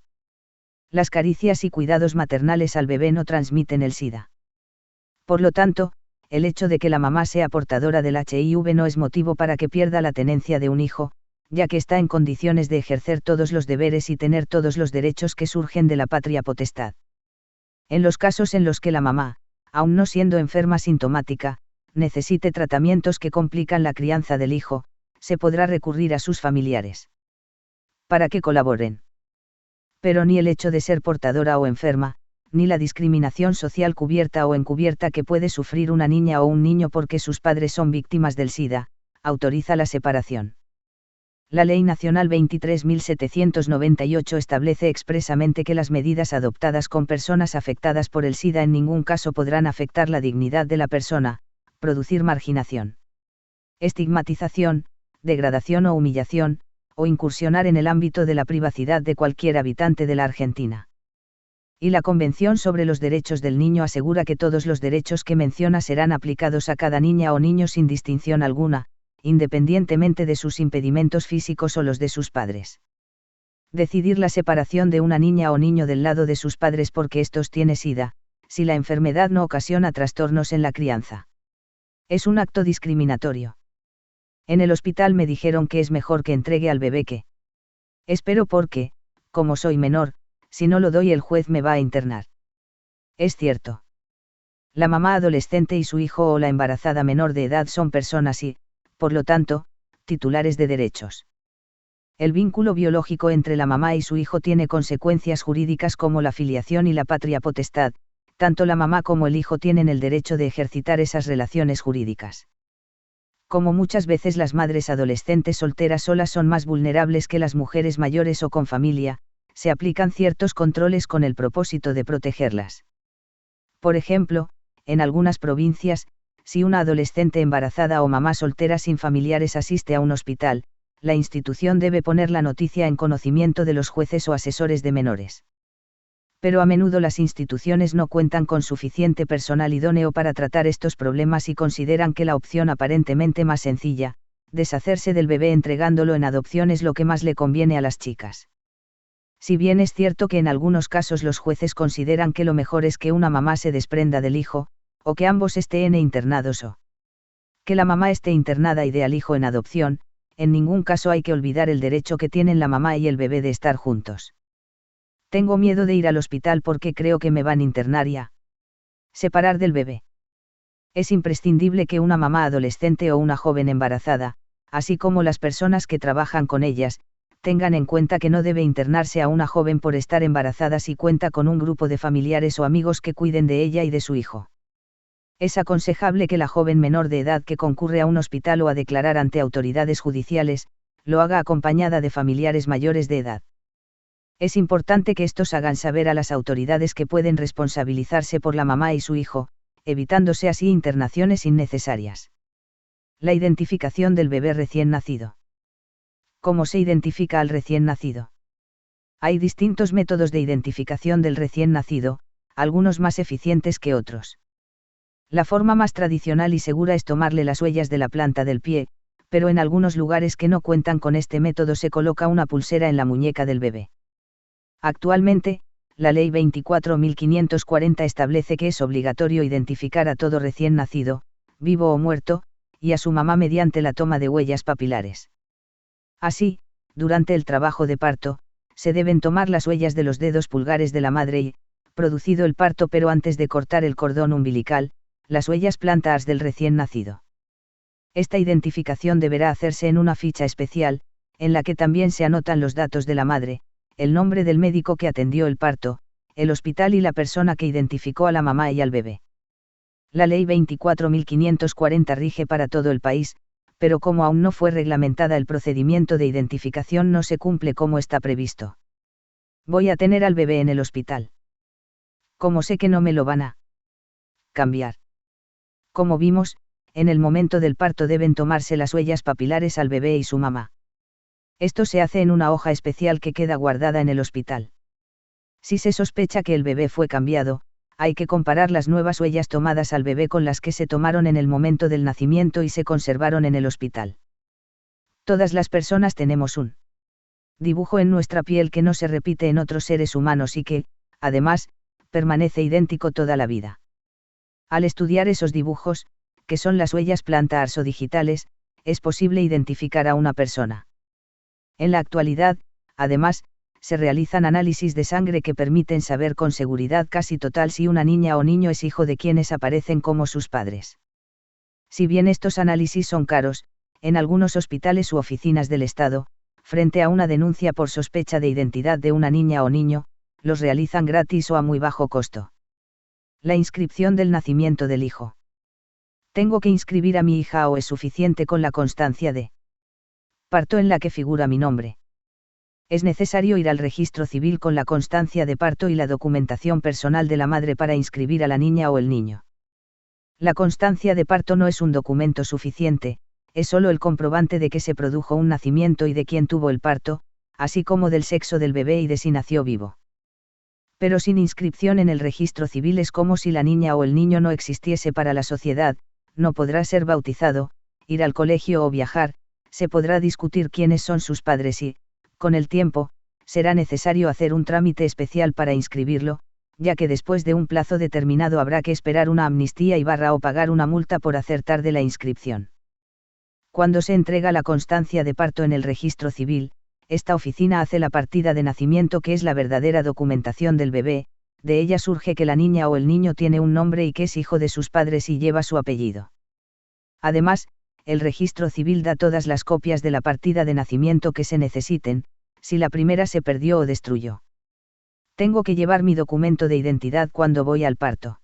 Las caricias y cuidados maternales al bebé no transmiten el SIDA. Por lo tanto, el hecho de que la mamá sea portadora del HIV no es motivo para que pierda la tenencia de un hijo, ya que está en condiciones de ejercer todos los deberes y tener todos los derechos que surgen de la patria potestad. En los casos en los que la mamá, aun no siendo enferma sintomática, necesite tratamientos que complican la crianza del hijo, se podrá recurrir a sus familiares para que colaboren. Pero ni el hecho de ser portadora o enferma, ni la discriminación social cubierta o encubierta que puede sufrir una niña o un niño porque sus padres son víctimas del SIDA, autoriza la separación. La Ley Nacional 23.798 establece expresamente que las medidas adoptadas con personas afectadas por el SIDA en ningún caso podrán afectar la dignidad de la persona, producir marginación, estigmatización, degradación o humillación, o incursionar en el ámbito de la privacidad de cualquier habitante de la Argentina. Y la Convención sobre los Derechos del Niño asegura que todos los derechos que menciona serán aplicados a cada niña o niño sin distinción alguna, independientemente de sus impedimentos físicos o los de sus padres. Decidir la separación de una niña o niño del lado de sus padres porque estos tienen SIDA, si la enfermedad no ocasiona trastornos en la crianza. Es un acto discriminatorio. En el hospital me dijeron que es mejor que entregue al bebé que. Espero porque, como soy menor, si no lo doy el juez me va a internar. Es cierto. La mamá adolescente y su hijo o la embarazada menor de edad son personas y, por lo tanto, titulares de derechos. El vínculo biológico entre la mamá y su hijo tiene consecuencias jurídicas como la filiación y la patria potestad, tanto la mamá como el hijo tienen el derecho de ejercitar esas relaciones jurídicas. Como muchas veces las madres adolescentes solteras solas son más vulnerables que las mujeres mayores o con familia, se aplican ciertos controles con el propósito de protegerlas. Por ejemplo, en algunas provincias, si una adolescente embarazada o mamá soltera sin familiares asiste a un hospital, la institución debe poner la noticia en conocimiento de los jueces o asesores de menores. Pero a menudo las instituciones no cuentan con suficiente personal idóneo para tratar estos problemas y consideran que la opción aparentemente más sencilla, deshacerse del bebé entregándolo en adopción, es lo que más le conviene a las chicas. Si bien es cierto que en algunos casos los jueces consideran que lo mejor es que una mamá se desprenda del hijo, o que ambos estén internados o Que la mamá esté internada y dé al hijo en adopción, en ningún caso hay que olvidar el derecho que tienen la mamá y el bebé de estar juntos. Tengo miedo de ir al hospital porque creo que me van a internar y a separar del bebé. Es imprescindible que una mamá adolescente o una joven embarazada, así como las personas que trabajan con ellas, tengan en cuenta que no debe internarse a una joven por estar embarazada si cuenta con un grupo de familiares o amigos que cuiden de ella y de su hijo. Es aconsejable que la joven menor de edad que concurre a un hospital o a declarar ante autoridades judiciales, lo haga acompañada de familiares mayores de edad. Es importante que estos hagan saber a las autoridades que pueden responsabilizarse por la mamá y su hijo, evitándose así internaciones innecesarias. La identificación del bebé recién nacido. ¿Cómo se identifica al recién nacido? Hay distintos métodos de identificación del recién nacido, algunos más eficientes que otros. La forma más tradicional y segura es tomarle las huellas de la planta del pie, pero en algunos lugares que no cuentan con este método se coloca una pulsera en la muñeca del bebé. Actualmente, la Ley 24.540 establece que es obligatorio identificar a todo recién nacido, vivo o muerto, y a su mamá mediante la toma de huellas papilares. Así, durante el trabajo de parto, se deben tomar las huellas de los dedos pulgares de la madre y, producido el parto pero antes de cortar el cordón umbilical, las huellas plantares del recién nacido. Esta identificación deberá hacerse en una ficha especial, en la que también se anotan los datos de la madre, el nombre del médico que atendió el parto, el hospital y la persona que identificó a la mamá y al bebé. La Ley 24.540 rige para todo el país, pero como aún no fue reglamentada el procedimiento de identificación no se cumple como está previsto. Voy a tener al bebé en el hospital. ¿Cómo sé que no me lo van a cambiar? Como vimos, en el momento del parto deben tomarse las huellas papilares al bebé y su mamá. Esto se hace en una hoja especial que queda guardada en el hospital. Si se sospecha que el bebé fue cambiado, hay que comparar las nuevas huellas tomadas al bebé con las que se tomaron en el momento del nacimiento y se conservaron en el hospital. Todas las personas tenemos un dibujo en nuestra piel que no se repite en otros seres humanos y que, además, permanece idéntico toda la vida. Al estudiar esos dibujos, que son las huellas plantares o digitales, es posible identificar a una persona. En la actualidad, además, se realizan análisis de sangre que permiten saber con seguridad casi total si una niña o niño es hijo de quienes aparecen como sus padres. Si bien estos análisis son caros, en algunos hospitales u oficinas del Estado, frente a una denuncia por sospecha de identidad de una niña o niño, los realizan gratis o a muy bajo costo. La inscripción del nacimiento del hijo. ¿Tengo que inscribir a mi hija o es suficiente con la constancia de parto en la que figura mi nombre? Es necesario ir al registro civil con la constancia de parto y la documentación personal de la madre para inscribir a la niña o el niño. La constancia de parto no es un documento suficiente, es solo el comprobante de que se produjo un nacimiento y de quién tuvo el parto, así como del sexo del bebé y de si nació vivo. Pero sin inscripción en el registro civil es como si la niña o el niño no existiese para la sociedad, no podrá ser bautizado, ir al colegio o viajar, se podrá discutir quiénes son sus padres y, con el tiempo, será necesario hacer un trámite especial para inscribirlo, ya que después de un plazo determinado habrá que esperar una amnistía y o pagar una multa por hacer tarde la inscripción. Cuando se entrega la constancia de parto en el registro civil, esta oficina hace la partida de nacimiento que es la verdadera documentación del bebé, de ella surge que la niña o el niño tiene un nombre y que es hijo de sus padres y lleva su apellido. Además, el registro civil da todas las copias de la partida de nacimiento que se necesiten, si la primera se perdió o destruyó. Tengo que llevar mi documento de identidad cuando voy al parto.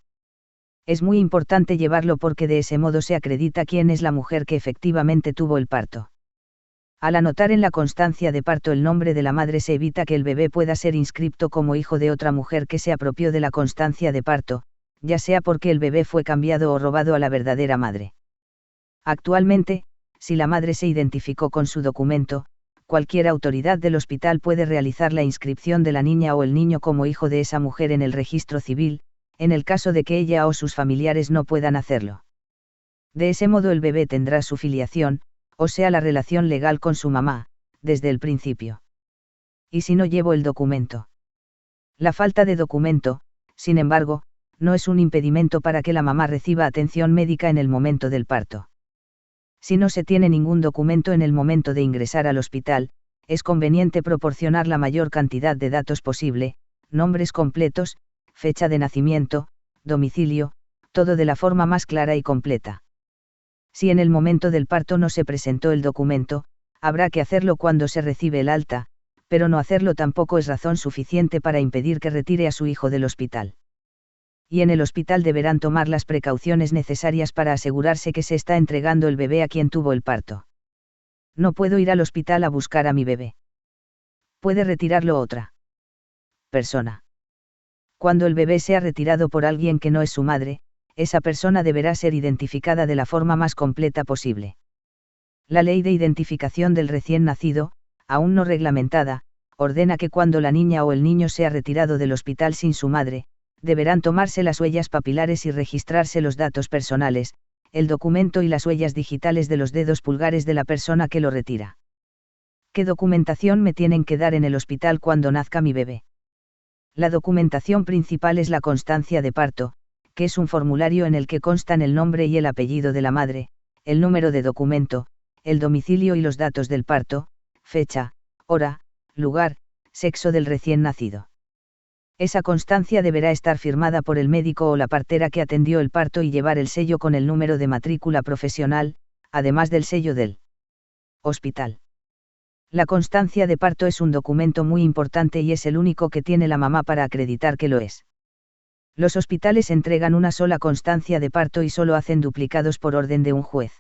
Es muy importante llevarlo porque de ese modo se acredita quién es la mujer que efectivamente tuvo el parto. Al anotar en la constancia de parto el nombre de la madre se evita que el bebé pueda ser inscripto como hijo de otra mujer que se apropió de la constancia de parto, ya sea porque el bebé fue cambiado o robado a la verdadera madre. Actualmente, si la madre se identificó con su documento, cualquier autoridad del hospital puede realizar la inscripción de la niña o el niño como hijo de esa mujer en el registro civil, en el caso de que ella o sus familiares no puedan hacerlo. De ese modo el bebé tendrá su filiación, o sea la relación legal con su mamá, desde el principio. ¿Y si no llevo el documento? La falta de documento, sin embargo, no es un impedimento para que la mamá reciba atención médica en el momento del parto. Si no se tiene ningún documento en el momento de ingresar al hospital, es conveniente proporcionar la mayor cantidad de datos posible, nombres completos, fecha de nacimiento, domicilio, todo de la forma más clara y completa. Si en el momento del parto no se presentó el documento, habrá que hacerlo cuando se recibe el alta, pero no hacerlo tampoco es razón suficiente para impedir que retire a su hijo del hospital. Y en el hospital deberán tomar las precauciones necesarias para asegurarse que se está entregando el bebé a quien tuvo el parto. No puedo ir al hospital a buscar a mi bebé. Puede retirarlo otra persona. Cuando el bebé sea retirado por alguien que no es su madre, esa persona deberá ser identificada de la forma más completa posible. La ley de identificación del recién nacido, aún no reglamentada, ordena que cuando la niña o el niño sea retirado del hospital sin su madre, deberán tomarse las huellas papilares y registrarse los datos personales, el documento y las huellas digitales de los dedos pulgares de la persona que lo retira. ¿Qué documentación me tienen que dar en el hospital cuando nazca mi bebé? La documentación principal es la constancia de parto, que es un formulario en el que constan el nombre y el apellido de la madre, el número de documento, el domicilio y los datos del parto, fecha, hora, lugar, sexo del recién nacido. Esa constancia deberá estar firmada por el médico o la partera que atendió el parto y llevar el sello con el número de matrícula profesional, además del sello del hospital. La constancia de parto es un documento muy importante y es el único que tiene la mamá para acreditar que lo es. Los hospitales entregan una sola constancia de parto y solo hacen duplicados por orden de un juez.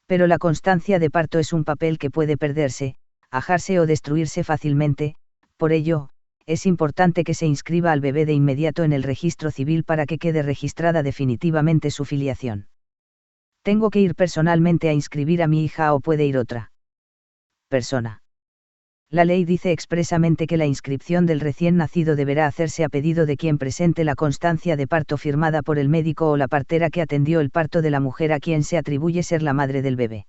Pero la constancia de parto es un papel que puede perderse, ajarse o destruirse fácilmente, por ello, es importante que se inscriba al bebé de inmediato en el registro civil para que quede registrada definitivamente su filiación. ¿Tengo que ir personalmente a inscribir a mi hija o puede ir otra persona? La ley dice expresamente que la inscripción del recién nacido deberá hacerse a pedido de quien presente la constancia de parto firmada por el médico o la partera que atendió el parto de la mujer a quien se atribuye ser la madre del bebé.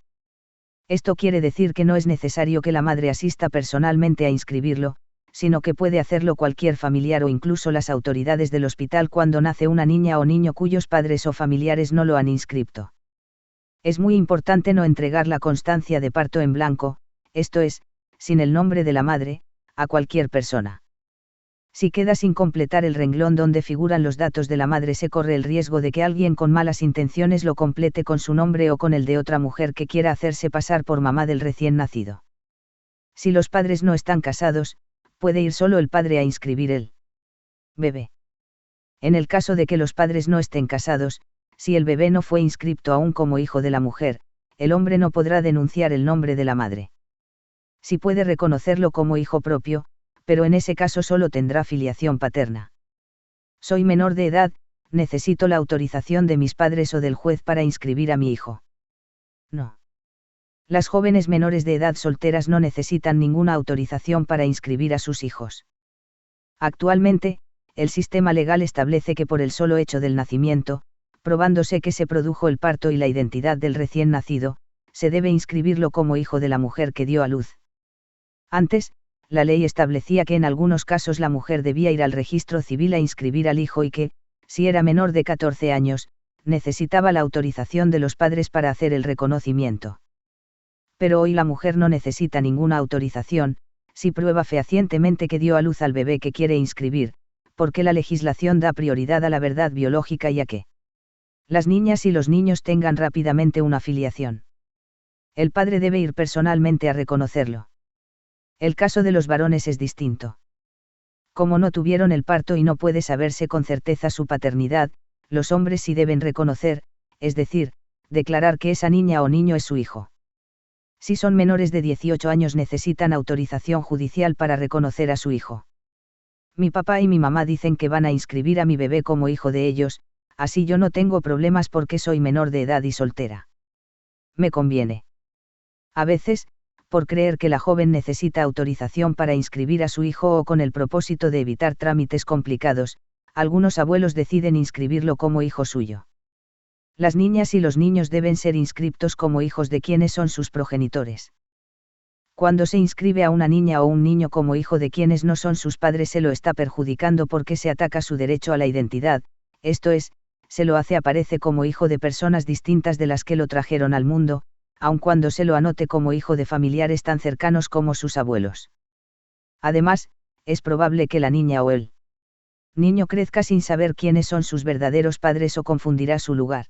Esto quiere decir que no es necesario que la madre asista personalmente a inscribirlo, sino que puede hacerlo cualquier familiar o incluso las autoridades del hospital cuando nace una niña o niño cuyos padres o familiares no lo han inscrito. Es muy importante no entregar la constancia de parto en blanco, esto es, sin el nombre de la madre, a cualquier persona. Si queda sin completar el renglón donde figuran los datos de la madre, se corre el riesgo de que alguien con malas intenciones lo complete con su nombre o con el de otra mujer que quiera hacerse pasar por mamá del recién nacido. Si los padres no están casados, puede ir solo el padre a inscribir el bebé. En el caso de que los padres no estén casados, si el bebé no fue inscripto aún como hijo de la mujer, el hombre no podrá denunciar el nombre de la madre. Sí puede reconocerlo como hijo propio, pero en ese caso solo tendrá filiación paterna. Soy menor de edad, necesito la autorización de mis padres o del juez para inscribir a mi hijo. No. Las jóvenes menores de edad solteras no necesitan ninguna autorización para inscribir a sus hijos. Actualmente, el sistema legal establece que por el solo hecho del nacimiento, probándose que se produjo el parto y la identidad del recién nacido, se debe inscribirlo como hijo de la mujer que dio a luz. Antes, la ley establecía que en algunos casos la mujer debía ir al registro civil a inscribir al hijo y que, si era menor de 14 años, necesitaba la autorización de los padres para hacer el reconocimiento. Pero hoy la mujer no necesita ninguna autorización, si prueba fehacientemente que dio a luz al bebé que quiere inscribir, porque la legislación da prioridad a la verdad biológica y a que las niñas y los niños tengan rápidamente una filiación. El padre debe ir personalmente a reconocerlo. El caso de los varones es distinto. Como no tuvieron el parto y no puede saberse con certeza su paternidad, los hombres sí deben reconocer, es decir, declarar que esa niña o niño es su hijo. Si son menores de 18 años necesitan autorización judicial para reconocer a su hijo. Mi papá y mi mamá dicen que van a inscribir a mi bebé como hijo de ellos, así yo no tengo problemas porque soy menor de edad y soltera. Me conviene. A veces, por creer que la joven necesita autorización para inscribir a su hijo o con el propósito de evitar trámites complicados, algunos abuelos deciden inscribirlo como hijo suyo. Las niñas y los niños deben ser inscriptos como hijos de quienes son sus progenitores. Cuando se inscribe a una niña o un niño como hijo de quienes no son sus padres se lo está perjudicando porque se ataca su derecho a la identidad, esto es, se lo aparece como hijo de personas distintas de las que lo trajeron al mundo, aun cuando se lo anote como hijo de familiares tan cercanos como sus abuelos. Además, es probable que la niña o el niño crezca sin saber quiénes son sus verdaderos padres o confundirá su lugar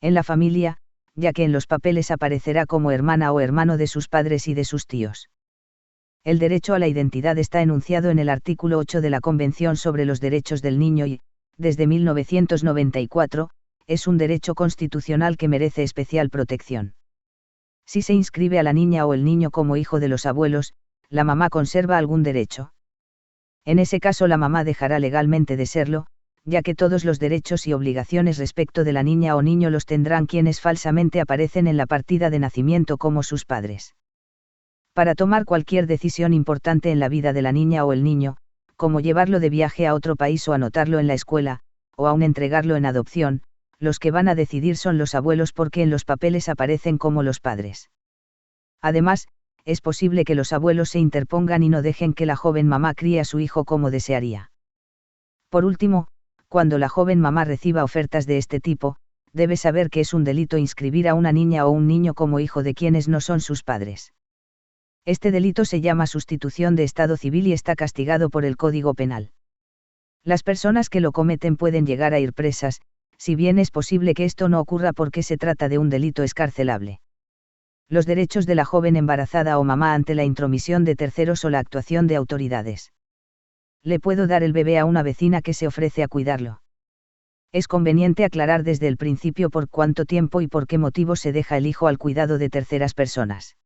en la familia, ya que en los papeles aparecerá como hermana o hermano de sus padres y de sus tíos. El derecho a la identidad está enunciado en el artículo 8 de la Convención sobre los Derechos del Niño y, desde 1994, es un derecho constitucional que merece especial protección. Si se inscribe a la niña o el niño como hijo de los abuelos, la mamá conserva algún derecho. En ese caso la mamá dejará legalmente de serlo, ya que todos los derechos y obligaciones respecto de la niña o niño los tendrán quienes falsamente aparecen en la partida de nacimiento como sus padres. Para tomar cualquier decisión importante en la vida de la niña o el niño, como llevarlo de viaje a otro país o anotarlo en la escuela, o aún entregarlo en adopción, los que van a decidir son los abuelos porque en los papeles aparecen como los padres. Además, es posible que los abuelos se interpongan y no dejen que la joven mamá críe a su hijo como desearía. Por último, cuando la joven mamá reciba ofertas de este tipo, debe saber que es un delito inscribir a una niña o un niño como hijo de quienes no son sus padres. Este delito se llama sustitución de estado civil y está castigado por el Código Penal. Las personas que lo cometen pueden llegar a ir presas, si bien es posible que esto no ocurra porque se trata de un delito escarcelable. Los derechos de la joven embarazada o mamá ante la intromisión de terceros o la actuación de autoridades. Le puedo dar el bebé a una vecina que se ofrece a cuidarlo. Es conveniente aclarar desde el principio por cuánto tiempo y por qué motivo se deja el hijo al cuidado de terceras personas.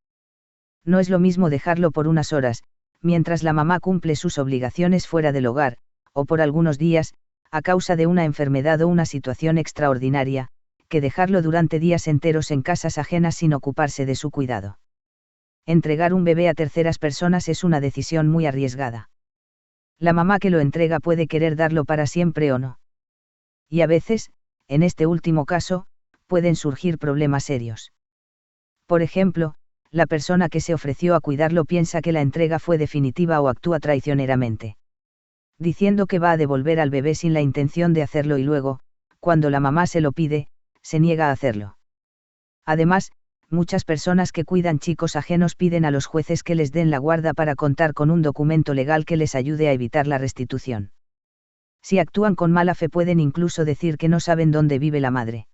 No es lo mismo dejarlo por unas horas, mientras la mamá cumple sus obligaciones fuera del hogar, o por algunos días, a causa de una enfermedad o una situación extraordinaria, que dejarlo durante días enteros en casas ajenas sin ocuparse de su cuidado. Entregar un bebé a terceras personas es una decisión muy arriesgada. La mamá que lo entrega puede querer darlo para siempre o no. Y a veces, en este último caso, pueden surgir problemas serios. Por ejemplo, la persona que se ofreció a cuidarlo piensa que la entrega fue definitiva o actúa traicioneramente, diciendo que va a devolver al bebé sin la intención de hacerlo y luego, cuando la mamá se lo pide, se niega a hacerlo. Además, muchas personas que cuidan chicos ajenos piden a los jueces que les den la guarda para contar con un documento legal que les ayude a evitar la restitución. Si actúan con mala fe pueden incluso decir que no saben dónde vive la madre.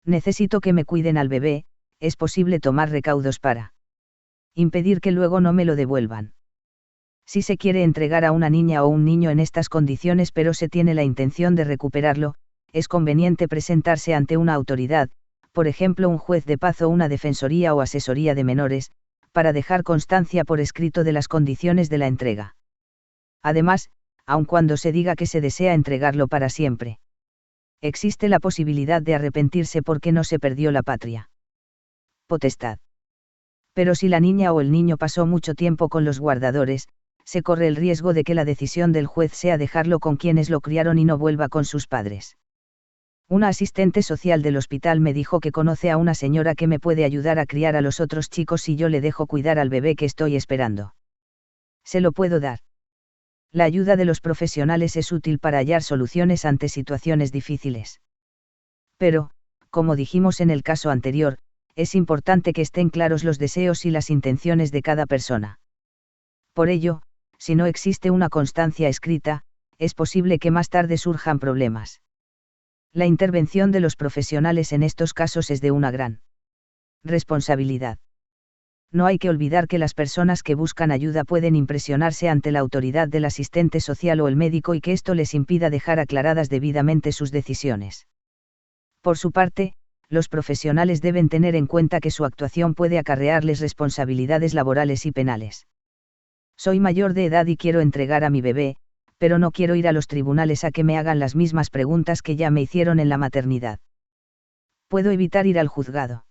Necesito que me cuiden al bebé, es posible tomar recaudos para impedir que luego no me lo devuelvan. Si se quiere entregar a una niña o un niño en estas condiciones pero se tiene la intención de recuperarlo, es conveniente presentarse ante una autoridad, por ejemplo un juez de paz o una defensoría o asesoría de menores, para dejar constancia por escrito de las condiciones de la entrega. Además, aun cuando se diga que se desea entregarlo para siempre, existe la posibilidad de arrepentirse porque no se perdió la patria potestad. Pero si la niña o el niño pasó mucho tiempo con los guardadores, se corre el riesgo de que la decisión del juez sea dejarlo con quienes lo criaron y no vuelva con sus padres. Una asistente social del hospital me dijo que conoce a una señora que me puede ayudar a criar a los otros chicos si yo le dejo cuidar al bebé que estoy esperando. Se lo puedo dar. La ayuda de los profesionales es útil para hallar soluciones ante situaciones difíciles. Pero, como dijimos en el caso anterior, es importante que estén claros los deseos y las intenciones de cada persona. Por ello, si no existe una constancia escrita, es posible que más tarde surjan problemas. La intervención de los profesionales en estos casos es de una gran responsabilidad. No hay que olvidar que las personas que buscan ayuda pueden impresionarse ante la autoridad del asistente social o el médico y que esto les impida dejar aclaradas debidamente sus decisiones. Por su parte, los profesionales deben tener en cuenta que su actuación puede acarrearles responsabilidades laborales y penales. Soy mayor de edad y quiero entregar a mi bebé, pero no quiero ir a los tribunales a que me hagan las mismas preguntas que ya me hicieron en la maternidad. ¿Puedo evitar ir al juzgado?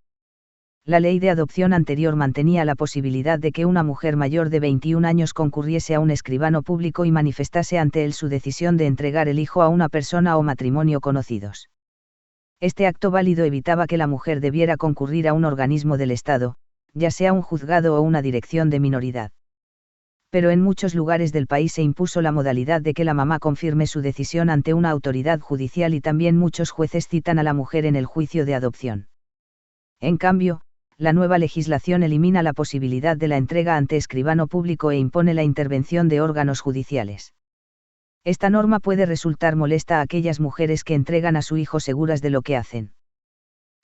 La ley de adopción anterior mantenía la posibilidad de que una mujer mayor de 21 años concurriese a un escribano público y manifestase ante él su decisión de entregar el hijo a una persona o matrimonio conocidos. Este acto válido evitaba que la mujer debiera concurrir a un organismo del Estado, ya sea un juzgado o una dirección de minoridad. Pero en muchos lugares del país se impuso la modalidad de que la mamá confirme su decisión ante una autoridad judicial y también muchos jueces citan a la mujer en el juicio de adopción. En cambio, la nueva legislación elimina la posibilidad de la entrega ante escribano público e impone la intervención de órganos judiciales. Esta norma puede resultar molesta a aquellas mujeres que entregan a su hijo seguras de lo que hacen.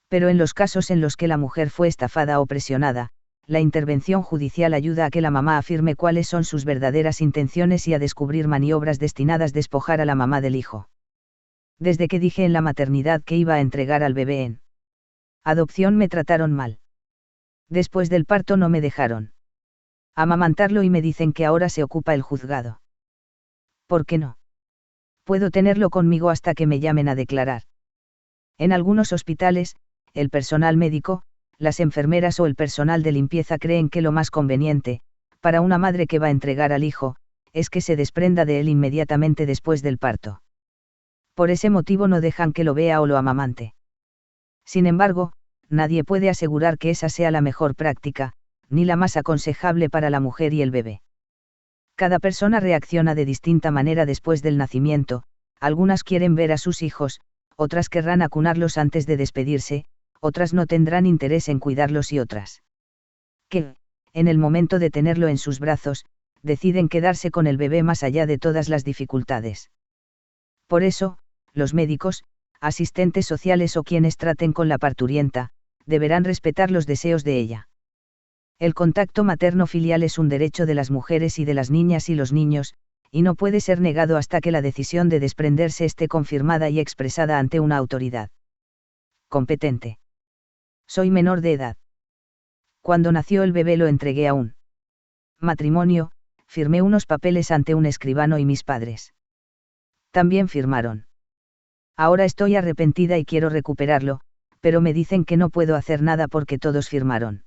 Pero en los casos en los que la mujer fue estafada o presionada, la intervención judicial ayuda a que la mamá afirme cuáles son sus verdaderas intenciones y a descubrir maniobras destinadas a despojar a la mamá del hijo. Desde que dije en la maternidad que iba a entregar al bebé en adopción me trataron mal. Después del parto no me dejaron amamantarlo y me dicen que ahora se ocupa el juzgado. ¿Por qué no? Puedo tenerlo conmigo hasta que me llamen a declarar. En algunos hospitales, el personal médico, las enfermeras o el personal de limpieza creen que lo más conveniente, para una madre que va a entregar al hijo, es que se desprenda de él inmediatamente después del parto. Por ese motivo no dejan que lo vea o lo amamante. Sin embargo, nadie puede asegurar que esa sea la mejor práctica, ni la más aconsejable para la mujer y el bebé. Cada persona reacciona de distinta manera después del nacimiento, algunas quieren ver a sus hijos, otras querrán acunarlos antes de despedirse, otras no tendrán interés en cuidarlos y otras que, en el momento de tenerlo en sus brazos, deciden quedarse con el bebé más allá de todas las dificultades. Por eso, los médicos, asistentes sociales o quienes traten con la parturienta, deberán respetar los deseos de ella. El contacto materno-filial es un derecho de las mujeres y de las niñas y los niños, y no puede ser negado hasta que la decisión de desprenderse esté confirmada y expresada ante una autoridad competente. Soy menor de edad. Cuando nació el bebé lo entregué a un matrimonio, firmé unos papeles ante un escribano y mis padres también firmaron. Ahora estoy arrepentida y quiero recuperarlo, pero me dicen que no puedo hacer nada porque todos firmaron.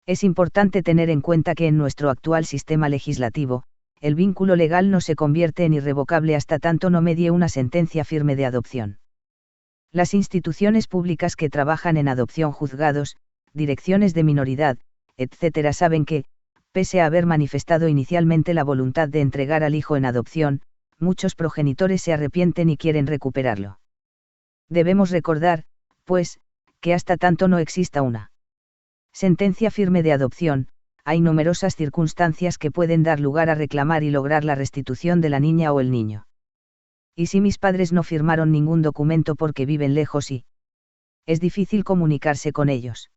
Es importante tener en cuenta que en nuestro actual sistema legislativo, el vínculo legal no se convierte en irrevocable hasta tanto no medie una sentencia firme de adopción. Las instituciones públicas que trabajan en adopción, juzgados, direcciones de minoridad, etc., saben que, pese a haber manifestado inicialmente la voluntad de entregar al hijo en adopción, muchos progenitores se arrepienten y quieren recuperarlo. Debemos recordar, pues, que hasta tanto no exista una sentencia firme de adopción, hay numerosas circunstancias que pueden dar lugar a reclamar y lograr la restitución de la niña o el niño. ¿Y si mis padres no firmaron ningún documento porque viven lejos y es difícil comunicarse con ellos?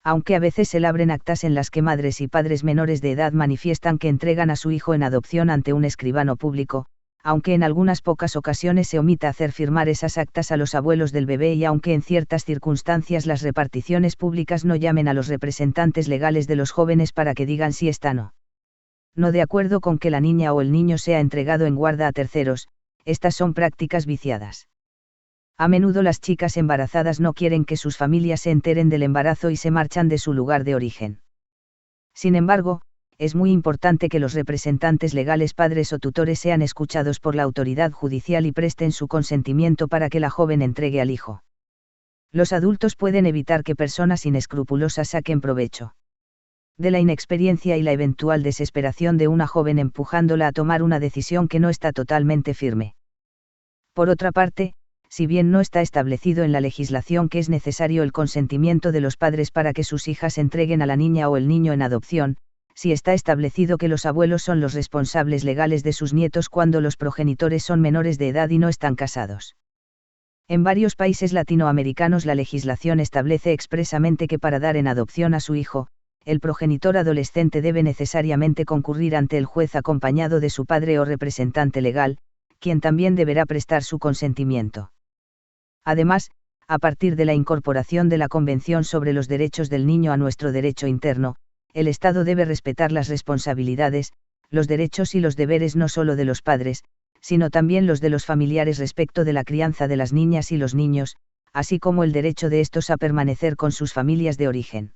Aunque a veces se labren actas en las que madres y padres menores de edad manifiestan que entregan a su hijo en adopción ante un escribano público, aunque en algunas pocas ocasiones se omita hacer firmar esas actas a los abuelos del bebé y aunque en ciertas circunstancias las reparticiones públicas no llamen a los representantes legales de los jóvenes para que digan si están o no de acuerdo con que la niña o el niño sea entregado en guarda a terceros, estas son prácticas viciadas. A menudo las chicas embarazadas no quieren que sus familias se enteren del embarazo y se marchan de su lugar de origen. Sin embargo, es muy importante que los representantes legales, padres o tutores, sean escuchados por la autoridad judicial y presten su consentimiento para que la joven entregue al hijo. Los adultos pueden evitar que personas inescrupulosas saquen provecho de la inexperiencia y la eventual desesperación de una joven empujándola a tomar una decisión que no está totalmente firme. Por otra parte, si bien no está establecido en la legislación que es necesario el consentimiento de los padres para que sus hijas entreguen a la niña o el niño en adopción, sí está establecido que los abuelos son los responsables legales de sus nietos cuando los progenitores son menores de edad y no están casados. En varios países latinoamericanos la legislación establece expresamente que para dar en adopción a su hijo, el progenitor adolescente debe necesariamente concurrir ante el juez acompañado de su padre o representante legal, quien también deberá prestar su consentimiento. Además, a partir de la incorporación de la Convención sobre los Derechos del Niño a nuestro derecho interno, el Estado debe respetar las responsabilidades, los derechos y los deberes no solo de los padres, sino también los de los familiares respecto de la crianza de las niñas y los niños, así como el derecho de estos a permanecer con sus familias de origen.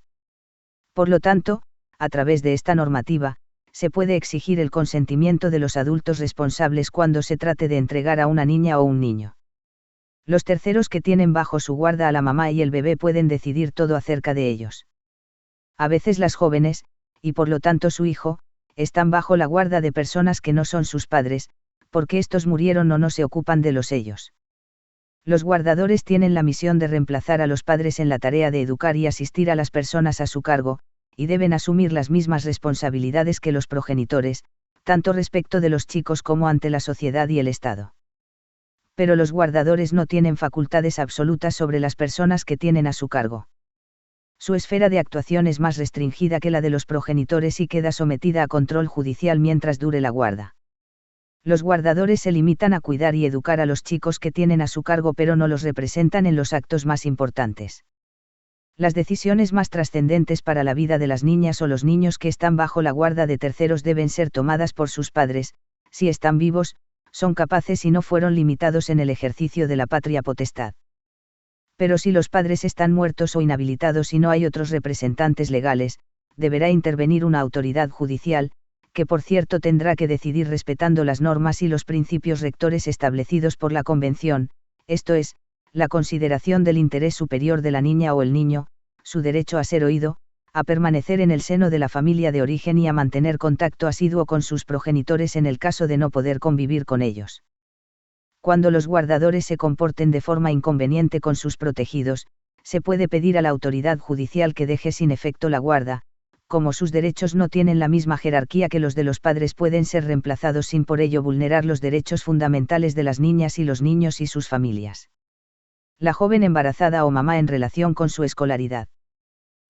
Por lo tanto, a través de esta normativa, se puede exigir el consentimiento de los adultos responsables cuando se trate de entregar a una niña o un niño. Los terceros que tienen bajo su guarda a la mamá y el bebé pueden decidir todo acerca de ellos. A veces las jóvenes, y por lo tanto su hijo, están bajo la guarda de personas que no son sus padres, porque estos murieron o no se ocupan de los ellos. Los guardadores tienen la misión de reemplazar a los padres en la tarea de educar y asistir a las personas a su cargo, y deben asumir las mismas responsabilidades que los progenitores, tanto respecto de los chicos como ante la sociedad y el Estado. Pero los guardadores no tienen facultades absolutas sobre las personas que tienen a su cargo. Su esfera de actuación es más restringida que la de los progenitores y queda sometida a control judicial mientras dure la guarda. Los guardadores se limitan a cuidar y educar a los chicos que tienen a su cargo, pero no los representan en los actos más importantes. Las decisiones más trascendentes para la vida de las niñas o los niños que están bajo la guarda de terceros deben ser tomadas por sus padres, si están vivos, son capaces y no fueron limitados en el ejercicio de la patria potestad. Pero si los padres están muertos o inhabilitados y no hay otros representantes legales, deberá intervenir una autoridad judicial, que por cierto tendrá que decidir respetando las normas y los principios rectores establecidos por la Convención, esto es, la consideración del interés superior de la niña o el niño, su derecho a ser oído, a permanecer en el seno de la familia de origen y a mantener contacto asiduo con sus progenitores en el caso de no poder convivir con ellos. Cuando los guardadores se comporten de forma inconveniente con sus protegidos, se puede pedir a la autoridad judicial que deje sin efecto la guarda. Como sus derechos no tienen la misma jerarquía que los de los padres, pueden ser reemplazados sin por ello vulnerar los derechos fundamentales de las niñas y los niños y sus familias. La joven embarazada o mamá en relación con su escolaridad.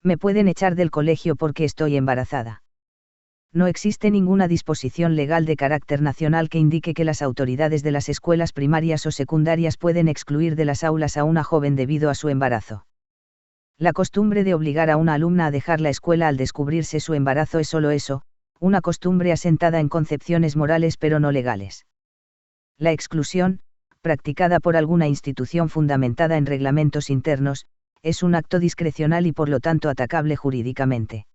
Me pueden echar del colegio porque estoy embarazada. No existe ninguna disposición legal de carácter nacional que indique que las autoridades de las escuelas primarias o secundarias pueden excluir de las aulas a una joven debido a su embarazo. La costumbre de obligar a una alumna a dejar la escuela al descubrirse su embarazo es solo eso, una costumbre asentada en concepciones morales pero no legales. La exclusión, practicada por alguna institución fundamentada en reglamentos internos, es un acto discrecional y por lo tanto atacable jurídicamente.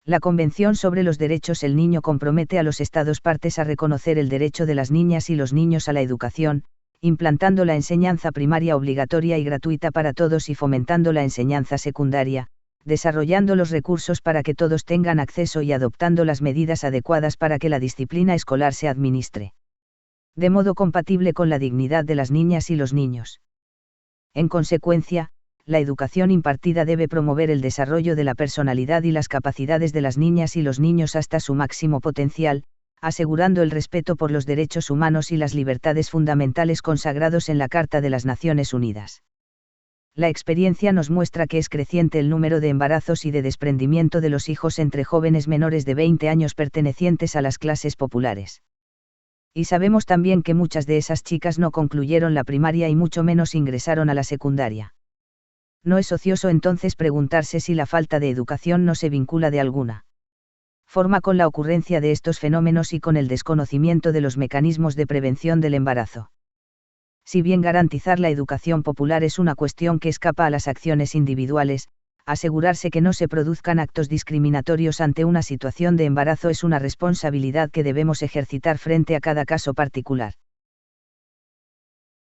La Convención sobre los Derechos del Niño compromete a los Estados partes a reconocer el derecho de las niñas y los niños a la educación, implantando la enseñanza primaria obligatoria y gratuita para todos y fomentando la enseñanza secundaria, desarrollando los recursos para que todos tengan acceso y adoptando las medidas adecuadas para que la disciplina escolar se administre de modo compatible con la dignidad de las niñas y los niños. En consecuencia, la educación impartida debe promover el desarrollo de la personalidad y las capacidades de las niñas y los niños hasta su máximo potencial, asegurando el respeto por los derechos humanos y las libertades fundamentales consagrados en la Carta de las Naciones Unidas. La experiencia nos muestra que es creciente el número de embarazos y de desprendimiento de los hijos entre jóvenes menores de 20 años pertenecientes a las clases populares. Y sabemos también que muchas de esas chicas no concluyeron la primaria y mucho menos ingresaron a la secundaria. No es ocioso entonces preguntarse si la falta de educación no se vincula de alguna forma con la ocurrencia de estos fenómenos y con el desconocimiento de los mecanismos de prevención del embarazo. Si bien garantizar la educación popular es una cuestión que escapa a las acciones individuales, asegurarse que no se produzcan actos discriminatorios ante una situación de embarazo es una responsabilidad que debemos ejercitar frente a cada caso particular.